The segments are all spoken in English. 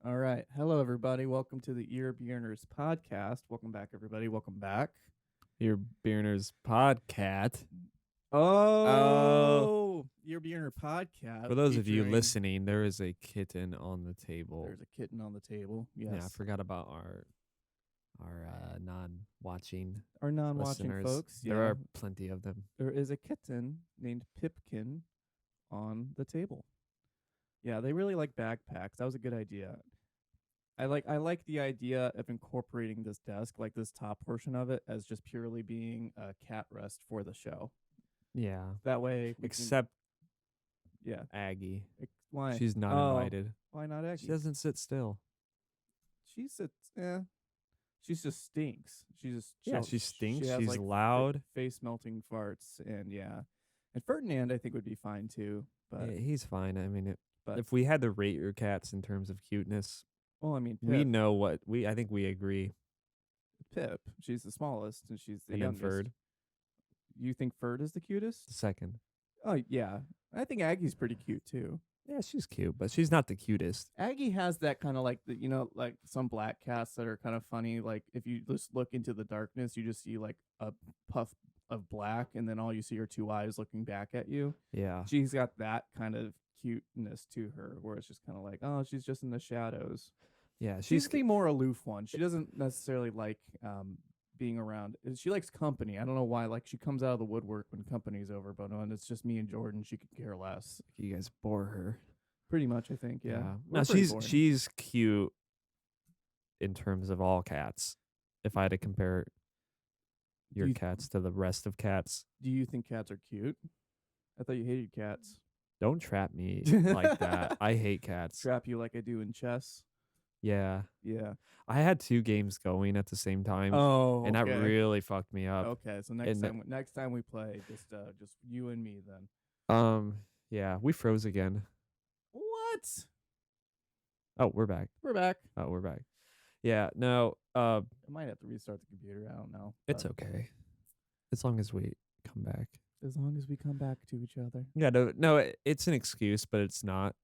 All right. Hello, everybody. Welcome to the Ear Burners podcast. Welcome back, everybody. Welcome back. Your Beerners podcast. Oh, Ear Burner podcast. For those of you featuring- listening, there is a kitten on the table. There's a kitten on the table. Yes. Yeah, I forgot about our non-watching Our non-watching listeners. folks. There are plenty of them. There is a kitten named Pipkin on the table. Yeah, they really like backpacks. That was a good idea. I like the idea of incorporating this desk, like this top portion of it, as just purely being a cat rest for the show. Yeah. That way, Except yeah. Aggie. Why? She's not invited. Why not Aggie? She doesn't sit still. She sits. She just stinks. She just She stinks. She has, She's like, loud. face melting farts, and and Ferdinand I think would be fine too. But Yeah, he's fine. I mean, but if we had to rate your cats in terms of cuteness, well, I mean, we Pip, know what I think we agree. Pip, she's the smallest, and she's the And then youngest. Ferd, You think Ferd is the cutest? the second. Oh yeah, I think Aggie's pretty cute too. Yeah, she's cute, but she's not the cutest. Aggie has that kind of like like some black cats that are kind of funny. Like if you just look into the darkness, you just see like a puff of black, and then all you see are two eyes looking back at you. Yeah. She's got that kind of cuteness to her, where it's just kind of like, oh, she's just in the shadows. Yeah, She's the more aloof one. She doesn't necessarily like being around. She likes company. I don't know why. Like she comes out of the woodwork when company's over, but when it's just me and Jordan, she could care less. you guys bore her. Pretty much, I think. Yeah. We're No, pretty she's boring. she's cute in terms of all cats. If I had to compare your you- cats to the rest of cats, Do you think cats are cute? I thought you hated cats. don't trap me like that. I hate cats. Trap you like I do in chess. Yeah. Yeah. I had two games going at the same time, Oh, and that really fucked me up. Okay, so And next time we play, just you and me then. Yeah, we froze again. What? Oh, we're back. We're back. Oh, we're back. Yeah, no, I might have to restart the computer. I don't know. it's but okay. As long as we come back. as long as we come back to each other. Yeah, it's an excuse, but it's not.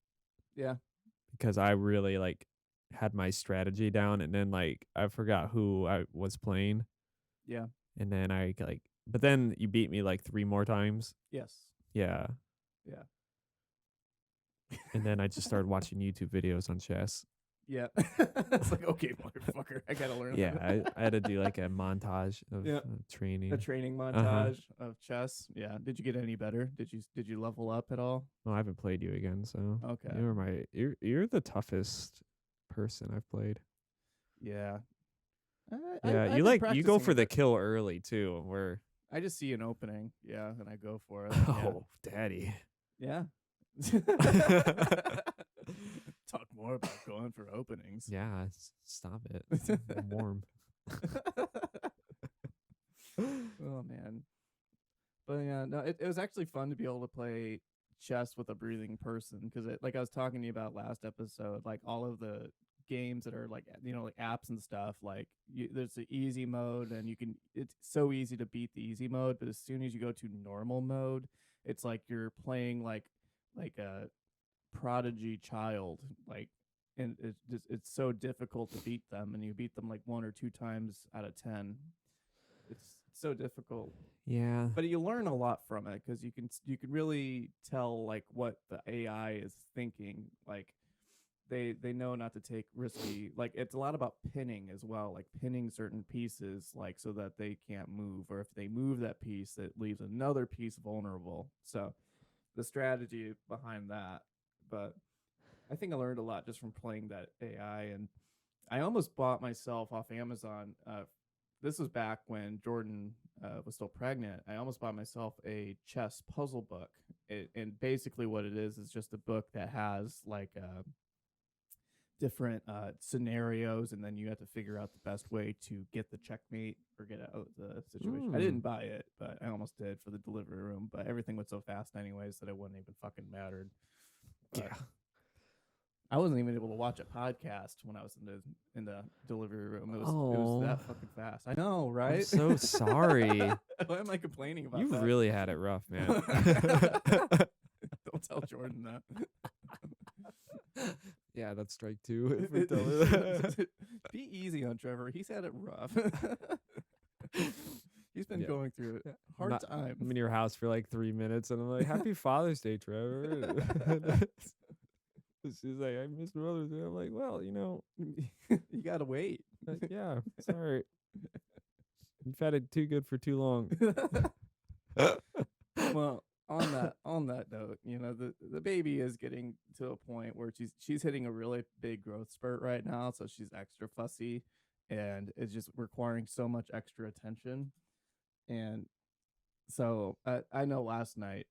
Yeah. Because I really had my strategy down, and then I forgot who I was playing, Yeah. and then but then you beat me 3 more times. Yes. Yeah. Yeah. And then I just started watching YouTube videos on chess. Yeah. It's like, okay, motherfucker, I gotta learn. Yeah, that. I had to do a montage of Yeah. training. A training montage of chess. Yeah. Did you get any better? Did you level up at all? Well, I haven't played you again, so Okay. you're the toughest person I've played. Yeah. Yeah, I've you been you go practicing for a the bit. kill early too. Where I just see an opening, and I go for it. oh, daddy. Yeah. Talk more about going for openings. Yeah, stop it. I'm warm. Oh man. But yeah, no, it was actually fun to be able to play chess with a breathing person, because like I was talking to you about last episode, like all of the games that are like apps and stuff, there's the easy mode, and it's so easy to beat the easy mode, but as soon as you go to normal mode, it's like you're playing like a prodigy child, and it's so difficult to beat them, and you beat them like 1 or 2 times out of 10. It's so difficult, Yeah. but you learn a lot from it, because you can really tell what the AI is thinking. They know not to take risky, it's a lot about pinning as well, like pinning certain pieces so that they can't move, or if they move that piece, it leaves another piece vulnerable. So the strategy behind that. But I think I learned a lot just from playing that AI, and I almost bought myself off Amazon. This was back when Jordan was still pregnant. I almost bought myself a chess puzzle book, and basically what it is just a book that has different scenarios, and then you have to figure out the best way to get the checkmate or get out of the situation. I didn't buy it, but I almost did for the delivery room. But everything went so fast anyways that it wouldn't even fucking mattered. But Yeah. I wasn't even able to watch a podcast when I was in the delivery room. It was that fucking fast. I know, right? I'm so sorry. Why am I complaining about You that? really had it rough, man. Don't tell Jordan that. Yeah, that's strike 2 if we tell her that. Be easy on Trevor. He's had it rough. He's been Yeah. going through Yeah. a hard I'm time. in your house for like 3 minutes, and I'm like, "Happy Father's Day, Trevor." She's like, "I miss Mother's Day." I'm like, "Well, You gotta wait. yeah, sorry. You've had it too good for too long." Well, on that note, the baby is getting to a point where she's hitting a really big growth spurt right now, so she's extra fussy, and it's just requiring so much extra attention. And so I know last night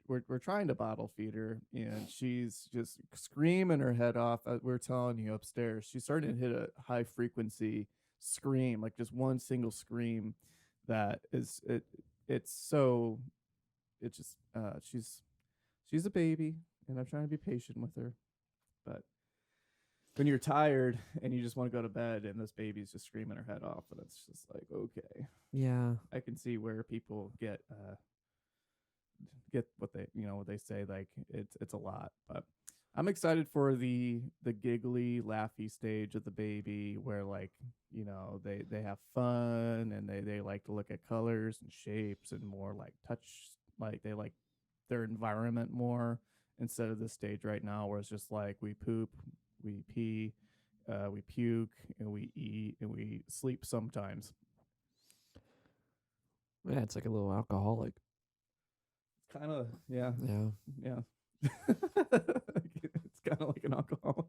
we're trying to bottle feed her, and she's just screaming her head off. We're telling you upstairs, she's starting to hit a high frequency scream, like just one single scream that is it. It's so it's just she's a baby, and I'm trying to be patient with her, but when you're tired and you just want to go to bed and this baby's just screaming her head off, and it's just like, okay, Yeah. I can see where people get what they say, like it's a lot. But I'm excited for the giggly laughy stage of the baby, where like they have fun, and they like to look at colors and shapes and more like touch, like they like their environment more, instead of this stage right now where it's just like we poop, we pee, we puke, and we eat, and we sleep sometimes. Yeah, it's like a little alcoholic. Kind of, yeah, Yeah. It's kind of like an alcoholic.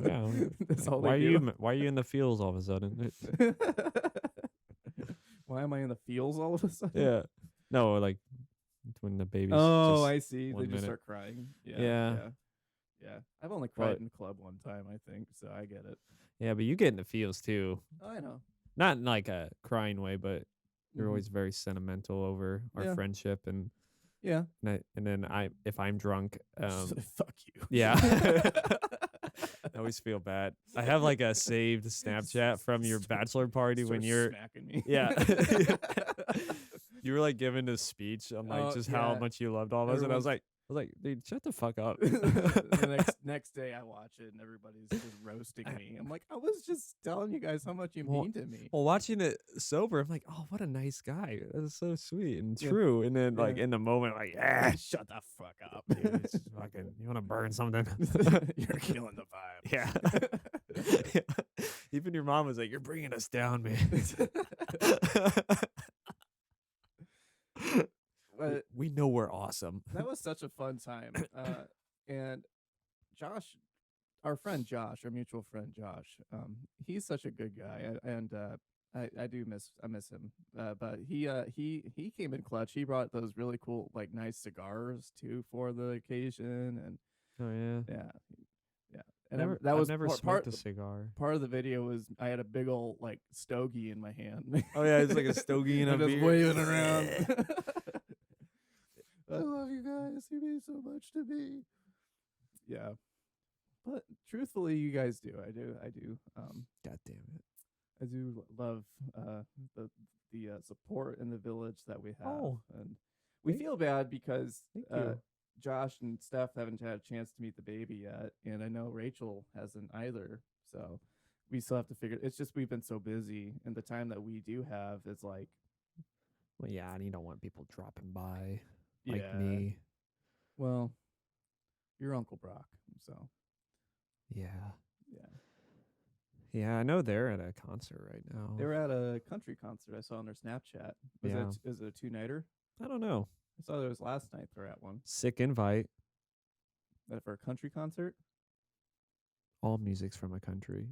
Yeah. That's all Why are they do. why are you in the fields all of a sudden? Why am I in the fields all of a sudden? Yeah. No, like when the baby's Oh, just I see. They one just minute. start crying. Yeah. Yeah. Yeah. I've only cried in the club one time, I think, so I get it. Yeah, but you get in the feels too. Oh, I know. Not in like a crying way, but you're Mhm. always very sentimental over our Yeah. friendship, and Yeah. and then if I'm drunk, Fuck you. yeah. I always feel bad. I have like a saved Snapchat from your bachelor party when you're smacking me. yeah. You were like giving this speech on like just how yeah. much you loved all of us, and I was like, dude, shut the fuck up. The next day I watch it and everybody's just roasting me. I'm like, I was just telling you guys how much you mean to me. Well, watching it sober, I'm like, oh, what a nice guy. That's so sweet and Yeah. true. And then like Yeah. in the moment, like, Shut the fuck up. dude, it's just fucking, you want to burn something? You're killing the vibe. Yeah. Even your mom was like, you're bringing us down, man. But we know we're awesome. that was such a fun time. And Josh, our friend Josh, our mutual friend Josh, he's such a good guy, and I miss him. But he came in clutch. He brought those really cool, like nice cigars too for the occasion, and Oh yeah. yeah. And I've never smoked part a cigar. part of the video was I had a big old like stogie in my hand. Oh yeah, it's like a stogie and a I'm just beer. waving around. I love you guys. You mean so much to me. Yeah, but truthfully, you guys do. I do. God damn it. I do love the support in the village that we have, Oh, and we feel bad because Thank you. Josh and Steph haven't had a chance to meet the baby yet, and I know Rachel hasn't either. So we still have to figure. It's just we've been so busy, and the time that we do have is like, Well, yeah, and you don't want people dropping by yeah. like me. Well, you're Uncle Brock, so Yeah. yeah. Yeah, I know they're at a concert right now. They were at a country concert I saw on their Snapchat. Yeah. Is it a 2-nighter? I don't know. I saw there was last night they're at one. Sick invite. That for a country concert? All music's from a country.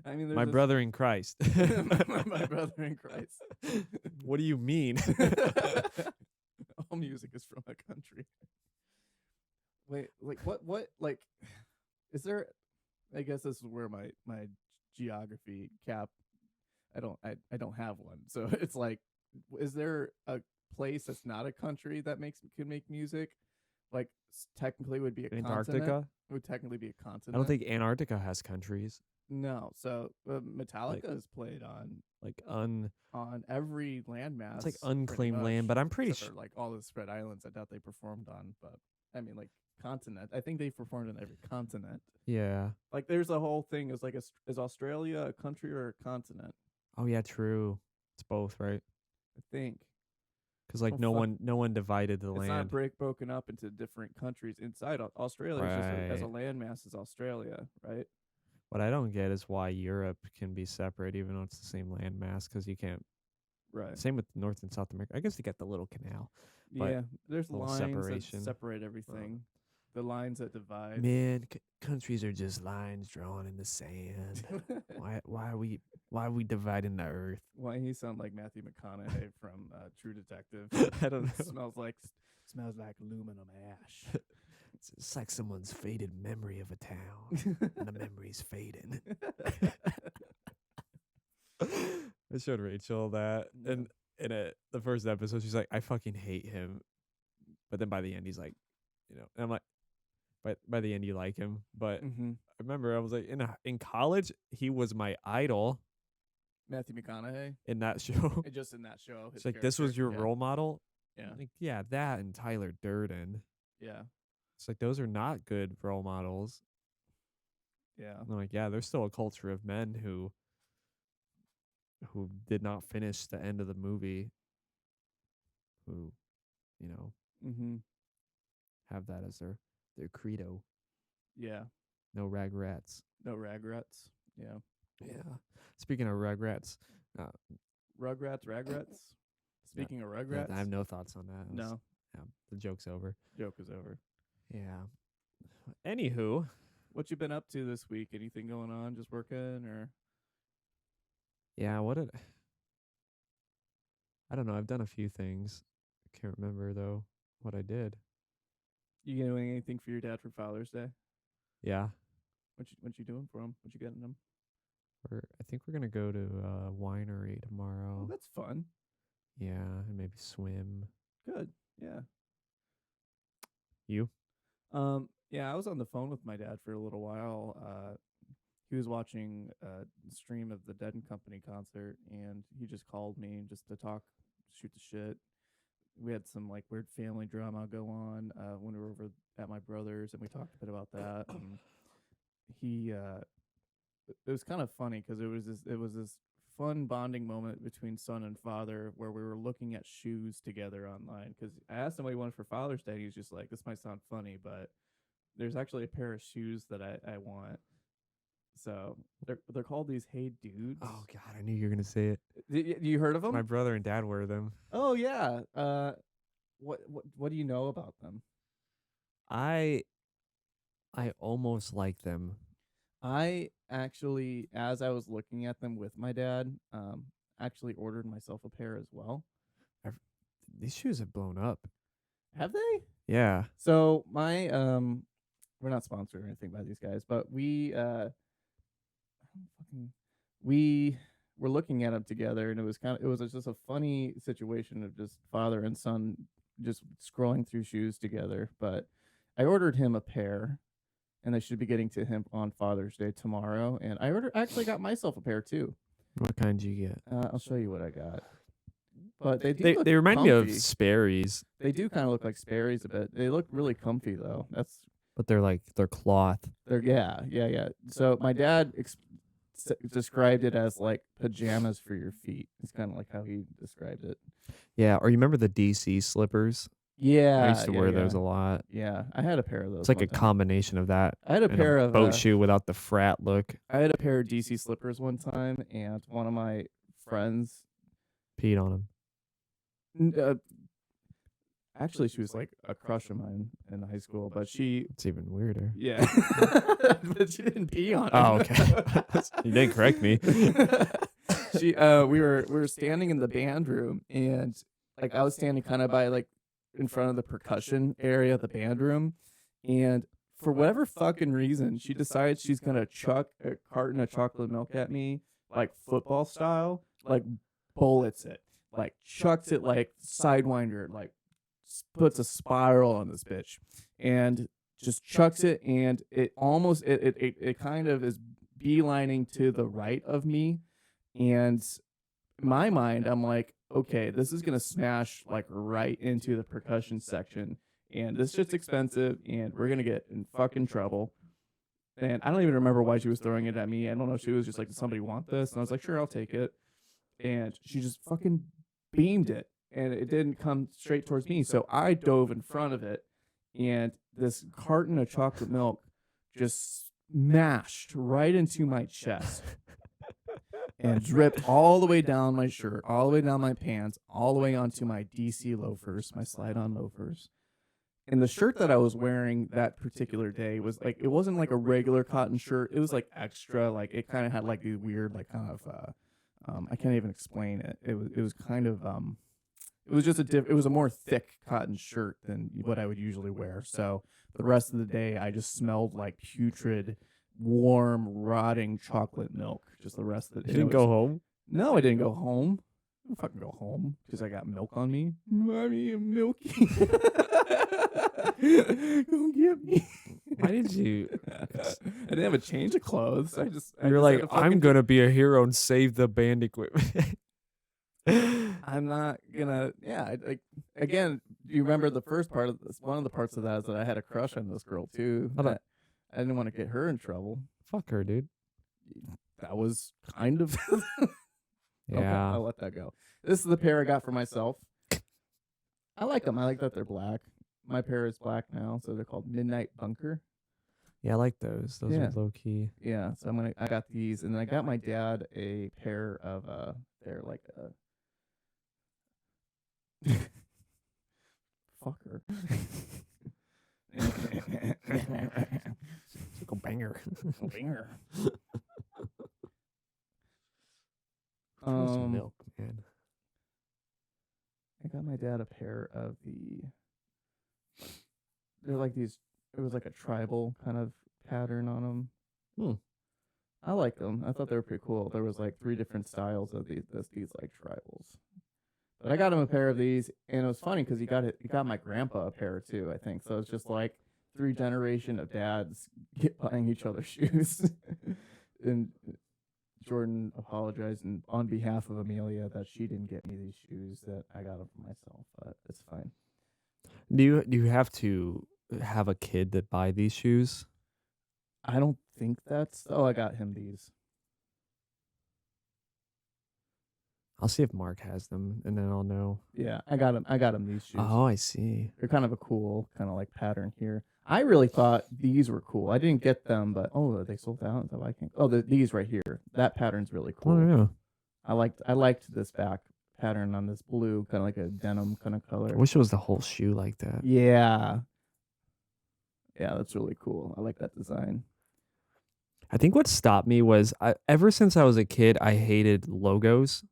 I mean, My brother in Christ. my brother in Christ. What do you mean? All music is from a country. Wait, like what like is there, I guess this is where my geography cap, I don't have one. So it's like, is there a place that's not a country that can make music? Like technically would be a Antarctica? continent? Would technically be a continent. I don't think Antarctica has countries. No. So Metallica is played on every landmass. It's like unclaimed land, but I'm pretty sure like all the spread islands. I doubt they performed on, but I mean like continent. I think they've performed in every continent. Yeah. Like, there's a whole thing. Is like, is Australia a country or a continent? Oh yeah, true. It's both, right? I think. Because like Oh, no fuck. one divided the It's not land. broken up into different countries inside Australia. Is just as a Right. landmass as Australia, right? What I don't get is why Europe can be separate even though it's the same landmass. Because you can't. Right. Same with North and South America. I guess you got the little canal, but Yeah. There's little lines separation. that separate everything. The lines that divide. Man, countries are just lines drawn in the sand. why are we dividing the earth? Why he sound like Matthew McConaughey from True Detective? I don't know. Smells like aluminum ash. It's like someone's faded memory of a town, and the memory's fading. I showed Rachel that, Yeah. and in the first episode, she's like, "I fucking hate him," but then by the end, he's like, and I'm like, by the end, you like him. But Mm-hmm. I remember I was like, in college, he was my idol Matthew McConaughey. in that show. Just in that show. It's like, this was your role model. Yeah. I'm like, yeah, that and Tyler Durden. Yeah. It's like those are not good role models. Yeah. And I'm like, yeah, there's still a culture of men who did not finish the end of the movie, who, Mm-hmm. have that as their credo. Yeah. No regrets. No regrets. Yeah. Yeah. Speaking of regrets, Rugrats. Speaking of Rugrats, I have no thoughts on that. No. Yeah, the joke's over. Joke is over. Yeah. Anywho, What you been up to this week? Anything going on? Just working or? yeah, I don't know. I've done a few things. I can't remember though what I did. You doing anything for your dad for Father's Day? Yeah. What you doing for him? What you getting him? I think we're gonna go to a winery Oh, tomorrow. that's fun. Yeah, and maybe swim. Good. Yeah. You? Yeah, I was on the phone with my dad for a little while. He was watching a stream of the Dead and Company concert, and he just called me just to talk, shoot the shit. We had some like weird family drama go on when we were over at my brother's, and we talked a bit about that. And he, it was kind of funny because it was this fun bonding moment between son and father where we were looking at shoes together online. Because I asked him what he wanted for Father's Day, and he's just like, "This might sound funny, but there's actually a pair of shoes that I want." So they're called these Hey Dudes. Oh God, I knew you were gonna say it. You heard of them? My brother and dad wear them. Oh yeah. What do you know about them? I almost like them. I actually, as I was looking at them with my dad, actually ordered myself a pair as well. These shoes have blown up. Have they? Yeah. So my we're not sponsored or anything by these guys, but we were looking at them together, and it was just a funny situation of just father and son just scrolling through shoes together. But I ordered him a pair, and they should be getting to him on Father's Day tomorrow. And I actually got myself a pair too. What kind did you get? I'll show you what I got. But they They remind me of comfy. Sperry's. They do kind of look like Sperry's a bit. They look really comfy though. But they're cloth. Yeah. So my dad described it as like pajamas for your feet. It's kind of like how he described it. Yeah, or you remember the DC slippers? Yeah, I used to wear those a lot. Yeah, I had a pair of those. It's like one a time. combination of that. I had a and pair of boat shoe without the frat look. I had a pair of DC slippers one time, and one of my friends Peed on them. Actually, she was like a crush of mine in high school, but she. It's even weirder. Yeah, but she didn't pee on him. Oh, okay. You didn't correct me. We were standing in the band room, and like I was standing kind of by like in front of the percussion area of the band room, and for whatever fucking reason, she decides she's gonna chuck a carton of chocolate milk at me, like football style, like bullets it, like chucks it like sidewinder, like puts a spiral on this bitch, and just chucks it, and it almost it kind of is beelining to the right of me, and in my mind I'm like, okay, this is gonna smash like right into the percussion section, and this shit's expensive, and we're gonna get in fucking trouble. And I don't even remember why she was throwing it at me. I don't know if she was just like, does somebody want this? And I was like, sure, I'll take it. And she just fucking beamed it, and it didn't come straight towards me. So I dove in front of it, and this carton of chocolate milk just smashed right into my chest and dripped all the way down my shirt, all the way down my pants, all the way onto my DC loafers, my slide-on loafers. And the shirt that I was wearing that particular day was like, it wasn't like a regular cotton shirt. It was like extra, like it kind of had like these weird, like kind of, I can't even explain it. It was kind of, it was just it was a more thick cotton shirt than what I would usually wear. So the rest of the day, I just smelled like putrid, warm, rotting chocolate milk. Just the rest of the day. You didn't go home? No, I didn't go home. I didn't fucking go home because I got milk on me. Mommy, I'm milky. Go get me. Why did you? I didn't have a change of clothes. You're like, I'm gonna be a hero and save the band equipment. I'm not gonna. Yeah, again. Do you remember the first part of this? One of the parts of that is that I had a crush on this girl too. I didn't want to get her in trouble. Fuck her, dude. That was kind of. Yeah, okay, I'll let that go. This is the pair I got for myself. I like them. I like that they're black. My pair is black now, so they're called Midnight Bunker. Yeah, I like those. Those are low key. Yeah, so I got these, and then I got my dad a pair of they're like a fucker. It's like a banger. Banger. Some milk, man. I got my dad a pair of they're like these, it was like a tribal kind of pattern on them. I like them. I thought they were pretty cool. There was like 3 different styles of these like tribals. But I got him a pair of these, and it was funny because he got my grandpa a pair too, I think. So it's just like 3 generations of dads buying each other shoes. And Jordan apologized on behalf of Amelia that she didn't get me these shoes, that I got them for myself, but it's fine. Do you have to have a kid that buy these shoes? I don't think that's. Oh, I got him these. I'll see if Mark has them, and then I'll know. Yeah, I got him these shoes. Oh, I see. They're kind of a cool kind of like pattern here. I really thought these were cool. I didn't get them, but they sold out. So I can't. Oh, these right here. That pattern's really cool. Oh yeah. I liked this back pattern on this blue, kind of like a denim kind of color. I wish it was the whole shoe like that. Yeah. Yeah, that's really cool. I like that design. I think what stopped me was ever since I was a kid, I hated logos.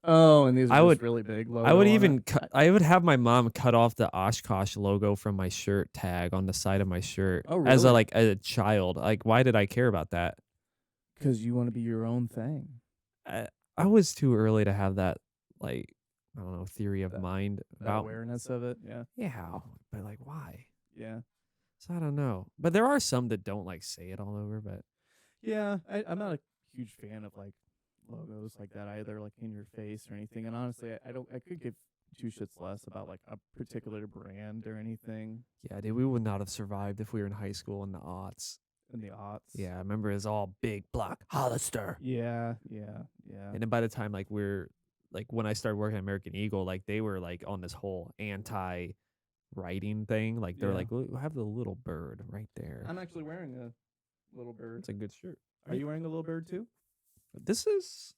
Oh, and these are just really big logo. I would even I would have my mom cut off the Oshkosh logo from my shirt tag on the side of my shirt. Oh, really? As a child. Like, why did I care about that? Because you want to be your own thing. I was too early to have that, like, I don't know, theory of mind about awareness of it. Yeah. Yeah, but like, why? Yeah. So I don't know. But there are some that don't like say it all over. But yeah, I'm not a huge fan of like logos like that either, like in your face or anything. And honestly, I could give 2 shits less about like a particular brand or anything. Yeah, dude, we would not have survived if we were in high school in the aughts. Yeah, I remember it was all big black Hollister. Yeah. And then by the time like when I started working at American Eagle, like they were like on this whole anti-writing thing. Like they're like, we'll have the little bird right there. I'm actually wearing a little bird. It's a good shirt. Are you wearing a little bird too? This is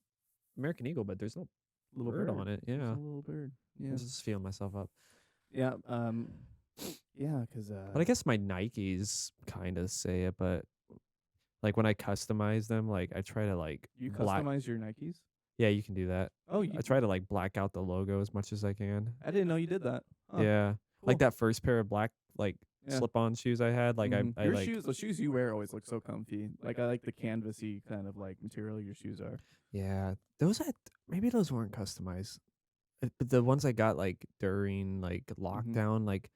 American Eagle, but there's no little bird on it. Yeah, there's a little bird. Yeah, I'm just feeling myself up. Yeah, yeah, because but I guess my Nikes kind of say it. But like when I customize them, like I try to like you customize your Nikes. Yeah, you can do that. Oh, I try to like black out the logo as much as I can. I didn't know you did that. Oh, yeah, cool. Like that first pair of black slip-on shoes I had. Like your shoes, the shoes you wear always look so comfy. Like I like the canvasy kind of like material your shoes are. Yeah, maybe those weren't customized, but the ones I got like during like lockdown, like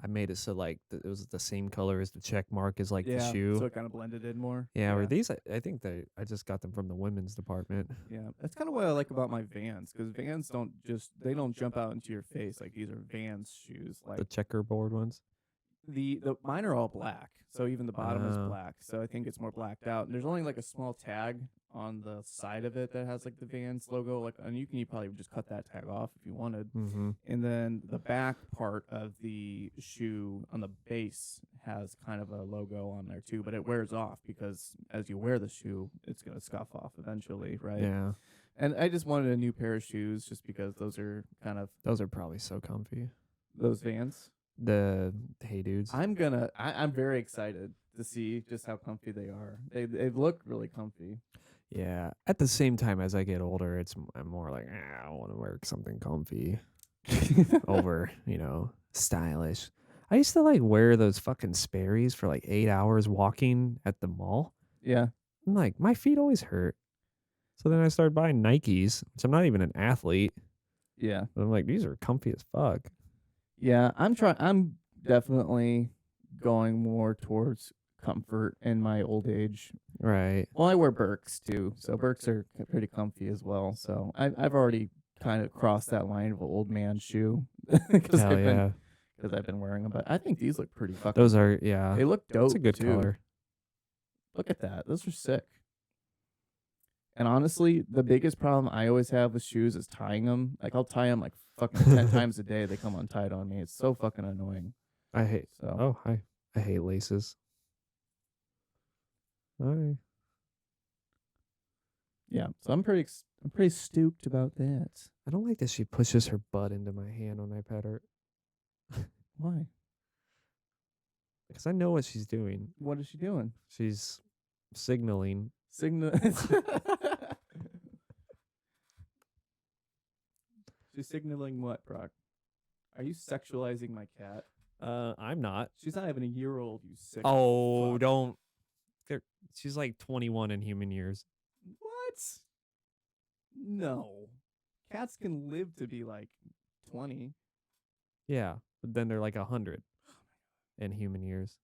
I made it so like it was the same color as the check mark as like the Yeah, shoe. so it kind of blended in more. Yeah, or these I think I just got them from the women's department. Yeah, that's kind of what I like about my Vans, because Vans they don't jump out into your face like these are Vans shoes. Like The checkerboard ones. the mine are all black, so even the bottom is black. So I think it's more blacked out. And there's only like a small tag on the side of it that has like the Vans logo. Like, and you probably just cut that tag off if you wanted. Mm-hmm. And then the back part of the shoe on the base has kind of a logo on there too, but it wears off because as you wear the shoe, it's gonna scuff off eventually, right? Yeah. And I just wanted a new pair of shoes just because those are probably so comfy. those Vans. The Hey Dudes. I'm very excited to see just how comfy they are. They look really comfy. Yeah. At the same time, as I get older, I'm more like I want to wear something comfy over stylish. I used to like wear those fucking Sperry's for like 8 hours walking at the mall. Yeah. I'm like, my feet always hurt. So then I started buying Nikes, which I'm not even an athlete. Yeah. But I'm like, these are comfy as fuck. Yeah, I'm definitely going more towards comfort in my old age. Right. Well, I wear Birks too, so Birks are pretty comfy as well. So I've already kind of crossed that line of an old man shoe because Hell yeah. I've been wearing them. But I think these look pretty fucking. Those are They look dope. It's a good too. color. Look at that. Those are sick. And honestly, the biggest problem I always have with shoes is tying them. Like, I'll tie them like fucking 10 times a day. They come untied on me. It's so fucking annoying. I hate. So. Oh, hi. I hate laces. Hi. Yeah. So I'm pretty stoked about that. I don't like that she pushes her butt into my hand when I pet her. Why? Because I know what she's doing. What is she doing? She's signaling. She's signaling what, Brock? Are you sexualizing my cat? I'm not. She's not even a year old, you sick. Oh, fuck. don't. She's like 21 in human years. What? No. Cats can live to be like 20. Yeah, but then they're like 100 in human years.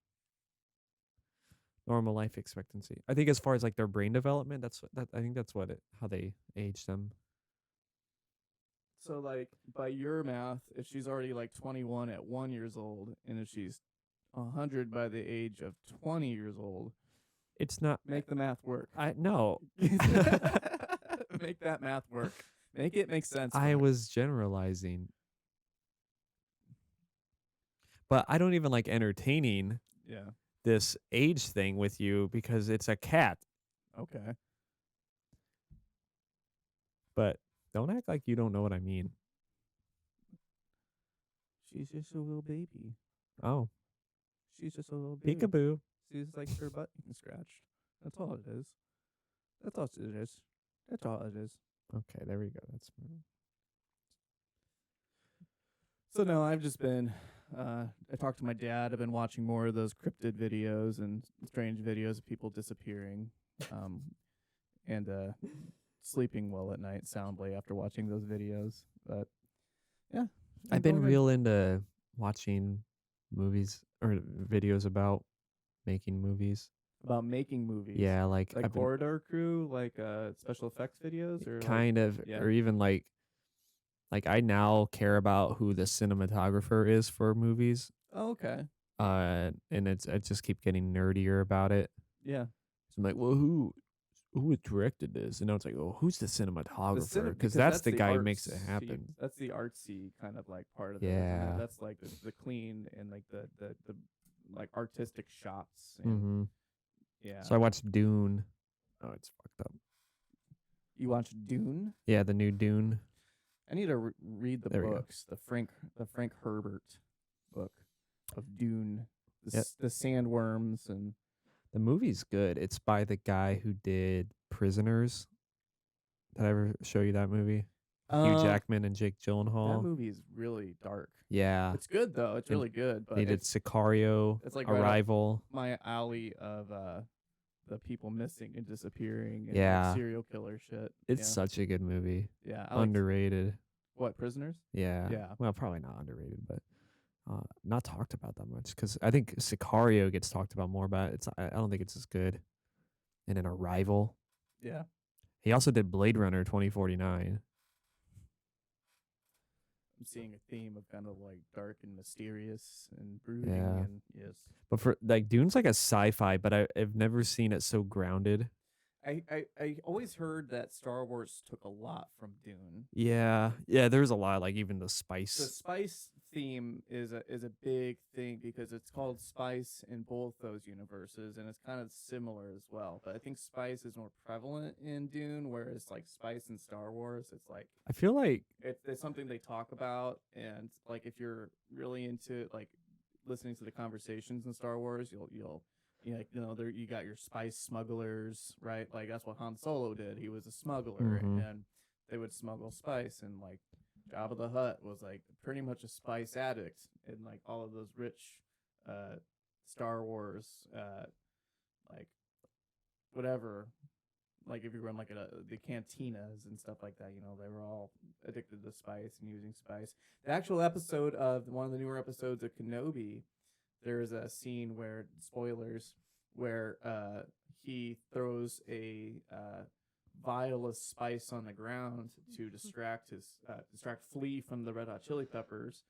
Normal life expectancy. I think as far as like their brain development, I think that's how they age them. So like by your math, if she's already like 21 at 1 years old, and if she's 100 by the age of 20 years old, it's not. Make the math work. No. Make that math work. Make it make sense. I was generalizing. But I don't even like entertaining this age thing with you because it's a cat. Okay. But don't act like you don't know what I mean. She's just a little baby. Oh. She's just a little baby. Peekaboo. She's like her butt you can scratch. That's all it is. That's all it is. That's all it is. Okay, there we go. That's So no, I've just been I talked to my dad. I've been watching more of those cryptid videos and strange videos of people disappearing. And sleeping well at night soundly after watching those videos. But yeah. I've been real into watching movies or videos about making movies. About making movies. Yeah, like Corridor Crew, like special effects videos, or kind of, or even like I now care about who the cinematographer is for movies. Oh, okay. And I just keep getting nerdier about it. Yeah. So I'm like, well, who directed this? And now it's like, oh, who's the cinematographer? Because that's the guy who makes it happen. That's the artsy kind of like part of it. Yeah. That's like the clean and like the like artistic shots. Mm-hmm. Yeah. So I watched Dune. Oh, it's fucked up. You watched Dune? Yeah, the new Dune. I need to read the books. The Frank Herbert book of Dune. The sandworms and. The movie's good. It's by the guy who did Prisoners. Did I ever show you that movie? Hugh Jackman and Jake Gyllenhaal. That movie is really dark. Yeah. It's good though. It's really good. But they did Sicario, it's like Arrival. Right my alley of the people missing and disappearing and like serial killer shit. It's such a good movie. Yeah. Underrated. What, Prisoners? Yeah. Yeah. Well, probably not underrated, but not talked about that much because I think Sicario gets talked about more, but I don't think it's as good. And then Arrival. Yeah. He also did Blade Runner 2049. I'm seeing a theme of kind of like dark and mysterious and brooding, Yeah. and yes. But for like Dune's like a sci-fi, but I've never seen it so grounded. I always heard that Star Wars took a lot from Dune. Yeah. Yeah, there's a lot, like even the The spice. spice theme is a big thing because it's called spice in both those universes, and it's kind of similar as well. But I think spice is more prevalent in Dune, whereas like spice in Star Wars, it's like I feel like it's something they talk about, and like if you're really into like listening to the conversations in Star Wars, you'll you know, there you got your spice smugglers, right? Like that's what Han Solo did. He was a smuggler, mhm. and they would smuggle spice, and like Jabba the Hutt was like pretty much a spice addict, and like all of those rich uh Star Wars like whatever, like if you run like the cantinas and stuff like that, you know, they were all addicted to spice and using spice. The actual episode of one of the newer episodes of Kenobi, there is a scene where, spoilers, where he throws a vial of spice on the ground to distract Flea from the Red Hot Chili Peppers.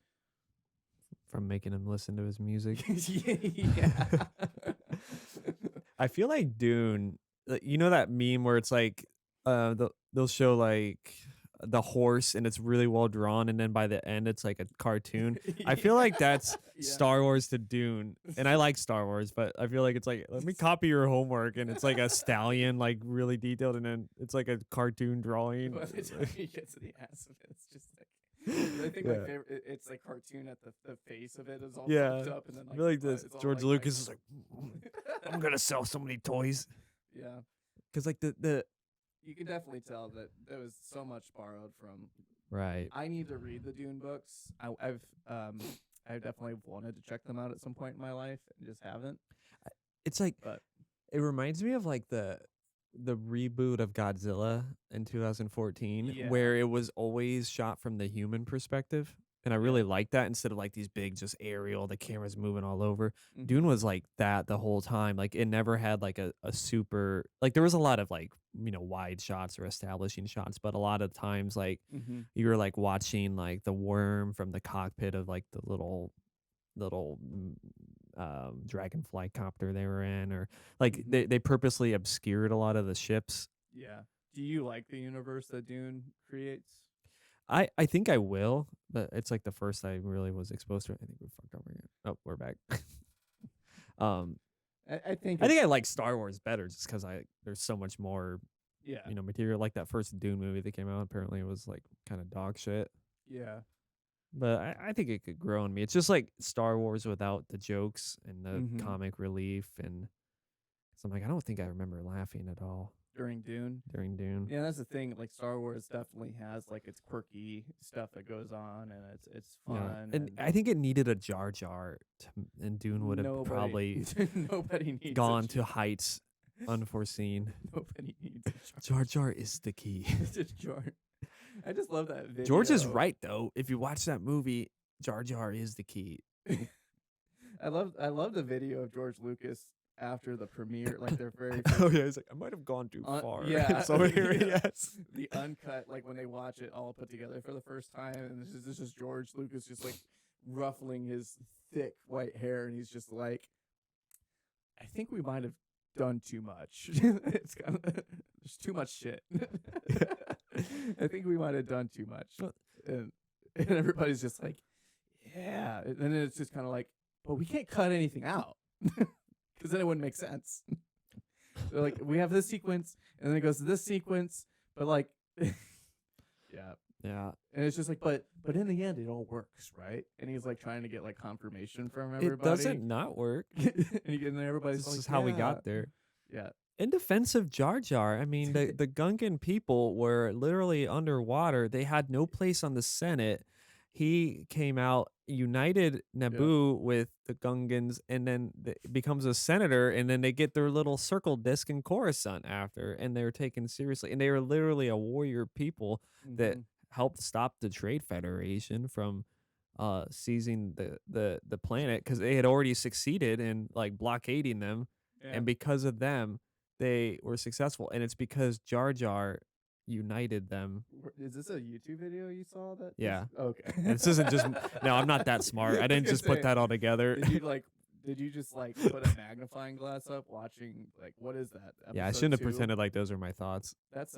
From making him listen to his music. Yeah. I feel like Dune, you know that meme where it's like they'll show like the horse and it's really well drawn and then by the end it's like a cartoon. I feel like that's Yeah. Star Wars to Dune. And I like Star Wars, but I feel like it's like let me copy your homework and it's like a stallion like really detailed and then it's like a cartoon drawing. By the time he gets to the ass of it, it's just like I think my favorite. It's like cartoon at the face of it is all fucked up, and then I feel like this it's all, George like, Lucas is like I'm gonna sell so many toys. Yeah, Because like the you can definitely tell that there was so much borrowed from. right. I need to read the Dune books. I've definitely wanted to check them out at some point in my life and just haven't. It's like But it reminds me of like the reboot of Godzilla in 2014 Yeah. where it was always shot from the human perspective. And I really like that instead of like these big just aerial, the camera's moving all over. Dune was like that the whole time. Like it never had like a super like there was a lot of like, you know, wide shots or establishing shots, but a lot of times like you were like watching like the worm from the cockpit of like the little dragonfly copter they were in or like they purposely obscured a lot of the ships. Yeah. Do you like the universe that Dune creates? I think I will, but it's like the first I really was exposed to it. I think we fucked over again. Oh, we're back. I think I like Star Wars better just because there's so much more yeah. you know material. Like that first Dune movie that came out, apparently it was like kind of dog shit. Yeah. But I think it could grow on me. It's just like Star Wars without the jokes and the comic relief, and so I'm like I don't think I remember laughing at all During Dune. Yeah, that's the thing. Like Star Wars definitely has like its quirky stuff that goes on, and it's fun. Yeah. And I think it needed a Jar Jar, and Dune would have probably nobody needs gone to heights unforeseen. Nobody needs a Jar Jar is the key. Jar. I just love that video. George is right though. If you watch that movie, Jar Jar is the key. I love the video of George Lucas after the premiere, like their very oh yeah, he's like I might have gone too far. Yeah, so here he is. The uncut, like when they watch it all put together for the first time, and this is George Lucas just like ruffling his thick white hair, and he's just like, I think we might have done too much. It's kind of there's too much shit. I think we might have done too much, and everybody's just like, yeah, and then it's just kind of like, but we can't cut anything out. Because then it wouldn't make sense. They're like, we have this sequence, and then it goes to this sequence, but like, yeah, and it's just like, but in the end, it all works, right? And he's like trying to get like confirmation from everybody. It doesn't not work. And everybody's this like, is how we got there. Yeah. In defense of Jar Jar, I mean, the Gungan people were literally underwater. They had no place on the Senate. He came out, united Naboo with the Gungans, and then becomes a senator, and then they get their little circle disc in Coruscant after, and they're taken seriously. And they were literally a warrior people that helped stop the Trade Federation from seizing the planet because they had already succeeded in like blockading them, Yeah. and because of them they were successful, and it's because Jar Jar united them. Is this a YouTube video you saw that? Yeah. Okay. And this isn't just no, I'm not that smart. I was didn't gonna just put say, that all together. Did you just like put a magnifying glass up watching like what is that? Yeah, I Episode shouldn't have 2? pretended like those are my thoughts. That's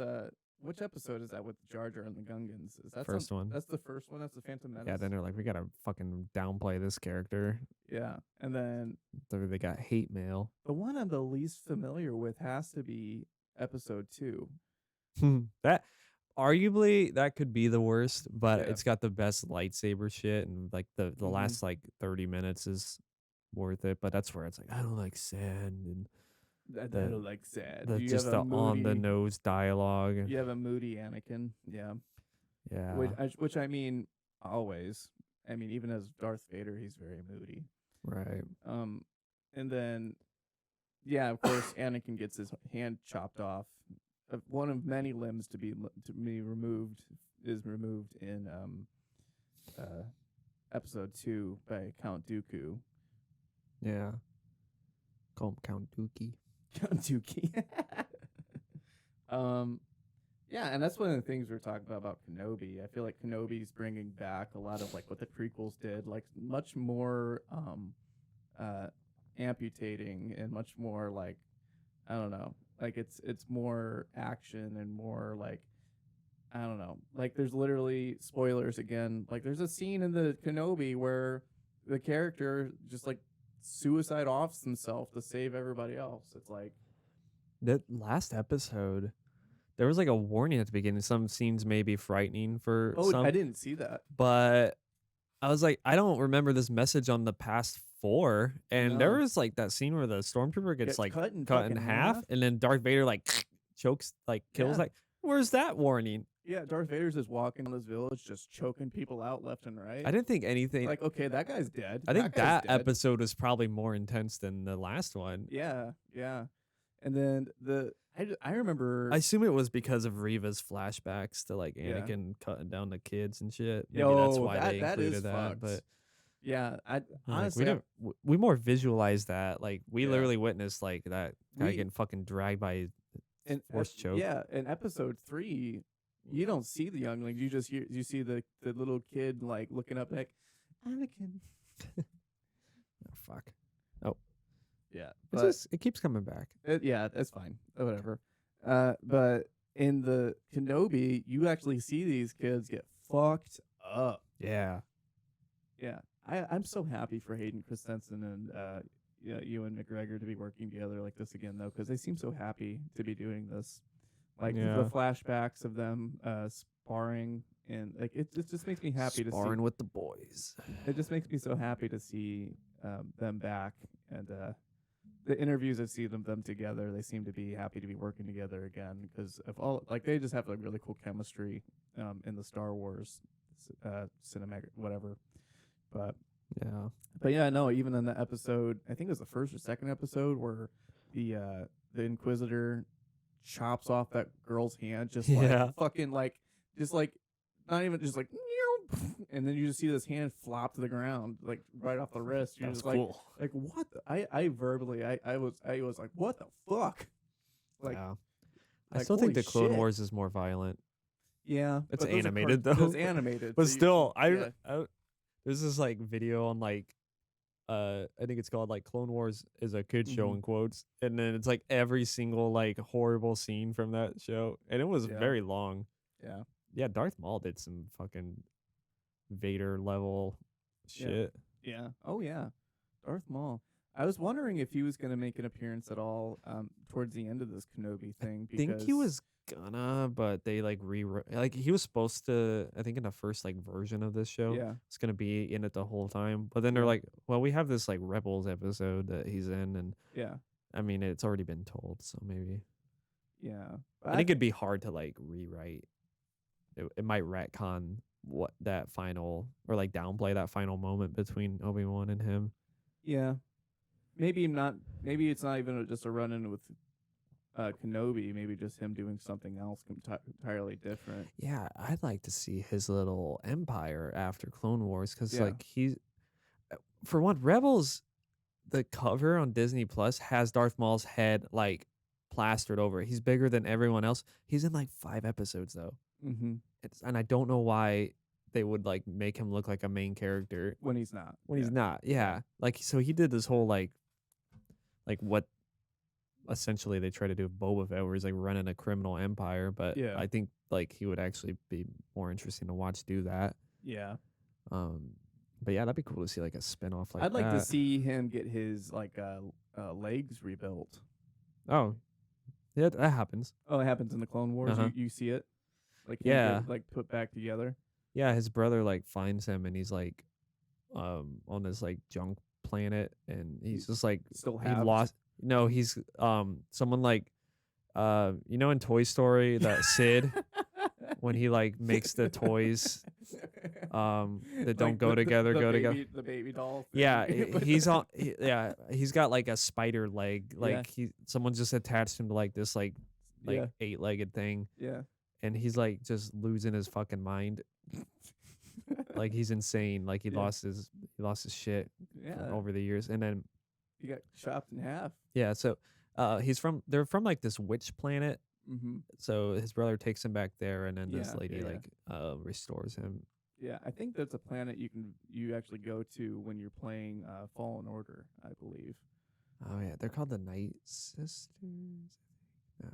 which episode is that with Jar Jar and the Gungans? Is that First one. That's the first one. That's the Phantom Menace. Yeah, then they're like, we gotta fucking downplay this character. Yeah, and then They got hate mail. the one I'm the least familiar with has to be episode 2. That arguably that could be the worst, but Yeah. it's got the best lightsaber shit, and like the Mhm. last like 30 minutes is worth it. But that's where it's like I don't like sand and I The- don't like sad. the You just have the a on the moody- nose dialogue. You have a moody Anakin. Yeah. Yeah, Which I mean, always. I mean, even as Darth Vader, he's very moody. right. And then, yeah, of course, Anakin gets his hand chopped off. One of many limbs to be removed in episode 2 by Count Dooku. Yeah, call him Count Dookie. Count Dookie. Yeah, and that's one of the things we were talking about Kenobi. I feel like Kenobi's bringing back a lot of like what the prequels did, like much more amputating and much more like I don't know, like it's more action and more like I don't know, like there's literally spoilers again. Like there's a scene in the Kenobi where the character just like suicide offs himself to save everybody else. It's like That last episode, there was like a warning at the beginning. Some scenes may be frightening for some, I didn't see that. but I was like, I don't remember this message on the past 4. And there No. was like that scene where the stormtrooper gets Gets like cut in cut in fucking half, half? and then Darth Vader like chokes, like kills. Yeah. Like, where's that warning? Yeah, Darth Vader's just walking on this village, just choking people out left and right. I didn't think anything. Like, okay, that guy's dead. I think guy's that dead. episode was probably more intense than the last one. Yeah, yeah. And then I remember. I assume it was because of Reva's flashbacks to like Yeah. Anakin cutting down the kids and shit. Maybe that's Yo, why they that included is that. fucked. But yeah, I like, honestly, we didn't. We more visualized that. Like we Yeah. literally witnessed like that guy We- getting fucking dragged by in force choke. Yeah, in episode 3, you don't see the younglings. You just you see the little kid like looking up like Anakin. Oh, fuck. Yeah, It keeps coming back. yeah, that's fine. Whatever. But in the Kenobi, you actually see these kids get fucked up. Yeah. Yeah, I'm so happy for Hayden Christensen and Ewan McGregor to be working together like this again, though, because they seem so happy to be doing this. Like Yeah. the flashbacks of them sparring, and like it just makes me happy Sparring to see. with the boys. It just makes me so happy to see them back, and the interviews I see them together, they seem to be happy to be working together again because of all like they just have like really cool chemistry in the Star Wars cinematic whatever. But yeah, no, even in the episode, I think it was the first or second episode where the Inquisitor chops off that girl's hand, just like Yeah. fucking like just like not even just like and then you just see this hand flop to the ground like right off the wrist. You're That's just cool. like what the, I verbally I was like what the fuck, like Yeah. I like, still think holy the Clone shit. Wars is more violent. Yeah, It's but those are animated, cart- though. It's animated, But so you- still, yeah. there's this like video on like I think it's called like Clone Wars is a kid show Mhm. in quotes, and then it's like every single like horrible scene from that show, and it was Yeah. very long. Yeah. Yeah, Darth Maul did some fucking Vader level Yeah. shit. Yeah. Oh yeah. Darth Maul. I was wondering if he was going to make an appearance at all towards the end of this Kenobi thing. I think he was gonna, but they like like he was supposed to. I think in the first like version of this show, Yeah. it's gonna be in it the whole time. But then they're Yeah. like, well, we have this like Rebels episode that he's in, and Yeah. I mean it's already been told, so maybe Yeah. I think it'd be hard to like rewrite. It might retcon what that final or like downplay that final moment between Obi-Wan and him. Yeah. Maybe not. Maybe it's not even just a run-in with Kenobi, maybe just him doing something else entirely different. Yeah, I'd like to see his little empire after Clone Wars because, Yeah. like, he's for one, Rebels. The cover on Disney Plus has Darth Maul's head like plastered over it. He's bigger than everyone else. He's in like 5 episodes though. Mm-hmm. And I don't know why they would like make him look like a main character When he's not. when he's not. Yeah. Like so he did this whole like what essentially they try to do with Boba Fett where he's like running a criminal empire, but Yeah. I think like he would actually be more interesting to watch do that. Yeah. But yeah, that'd be cool to see like a spin-off like I'd like to that. see him get his like legs rebuilt. Oh. Yeah, that happens. Oh, it happens in the Clone Wars. Uh-huh. You see it, like Yeah. get, like put back together. Yeah, his brother like finds him and he's like on this like junk planet and he's just like Still he halved. lost he's someone like you know in Toy Story that Sid when he like makes the toys that don't Like go together go together. The baby doll. Yeah, thing. he's on yeah, he's got like a spider leg. Like Yeah. someone just attached him to like this like Yeah. 8-legged thing Yeah. and he's like just losing his fucking mind. Like he's insane. Like he Yeah. lost his shit Yeah. over the years. And then You got chopped in half. yeah, so they're from like this witch planet. Mm-hmm. So his brother takes him back there and then this Yeah, lady yeah. like restores him. Yeah, I think that's a planet you actually go to when you're playing Fallen Order, I believe. Oh yeah, they're called the Night Sisters. No,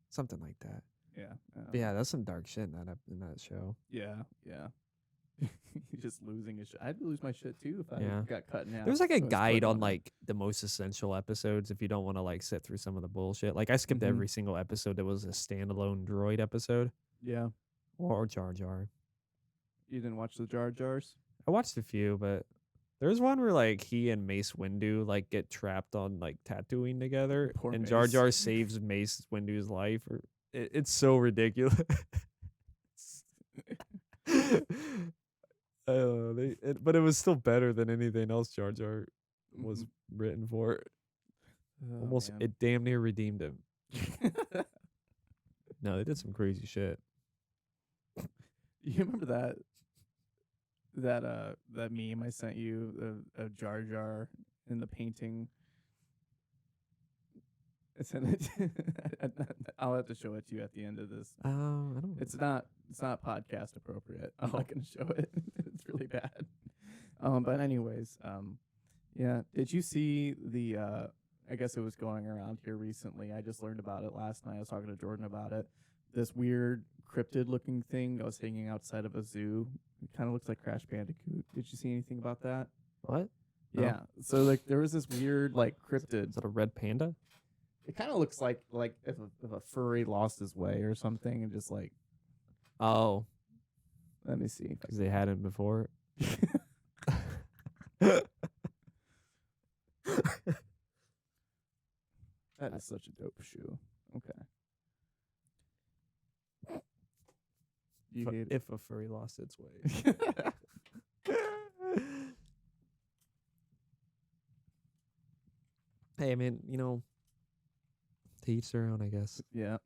something like that. Yeah. But yeah, that's some dark shit in that show. Yeah. Yeah. He's just losing his shit. I'd lose my shit too if I Yeah. got cut in half. There's like a I was guide putting on it. like the most essential episodes if you don't want to like sit through some of the bullshit. Like I skipped Mhm. every single episode that was a standalone droid episode Yeah. or Jar Jar. You didn't watch the Jar Jars? I watched a few, but there's one where like he and Mace Windu like get trapped on like Tatooine together, Poor and Jar Mace. Jar saves Mace Windu's life. Or it's so ridiculous. But it was still better than anything else Jar Jar was Mhm. written for. Oh, Almost man. it damn near redeemed him. No, they did some crazy shit. You remember that meme I sent you of Jar Jar in the painting? I sent it. I'll have to show it to you at the end of this. I don't. It's not podcast appropriate. I'm not gonna show it. It's really bad. But anyways, yeah. Did you see the? I guess it was going around here recently. I just learned about it last night. I was talking to Jordan about it. This weird cryptid-looking thing that was hanging outside of a zoo. It kind of looks like Crash Bandicoot. Did you see anything about that? What? No. Yeah. So like there was this weird like cryptid. Is that a red panda? It kind of looks like if a furry lost his way or something and just like. Oh, Let me see. because they hadn't before. That is such a dope shoe. Okay. You hate it? If a furry lost its way. Hey, I mean, you know, to each their own, I guess. Yeah.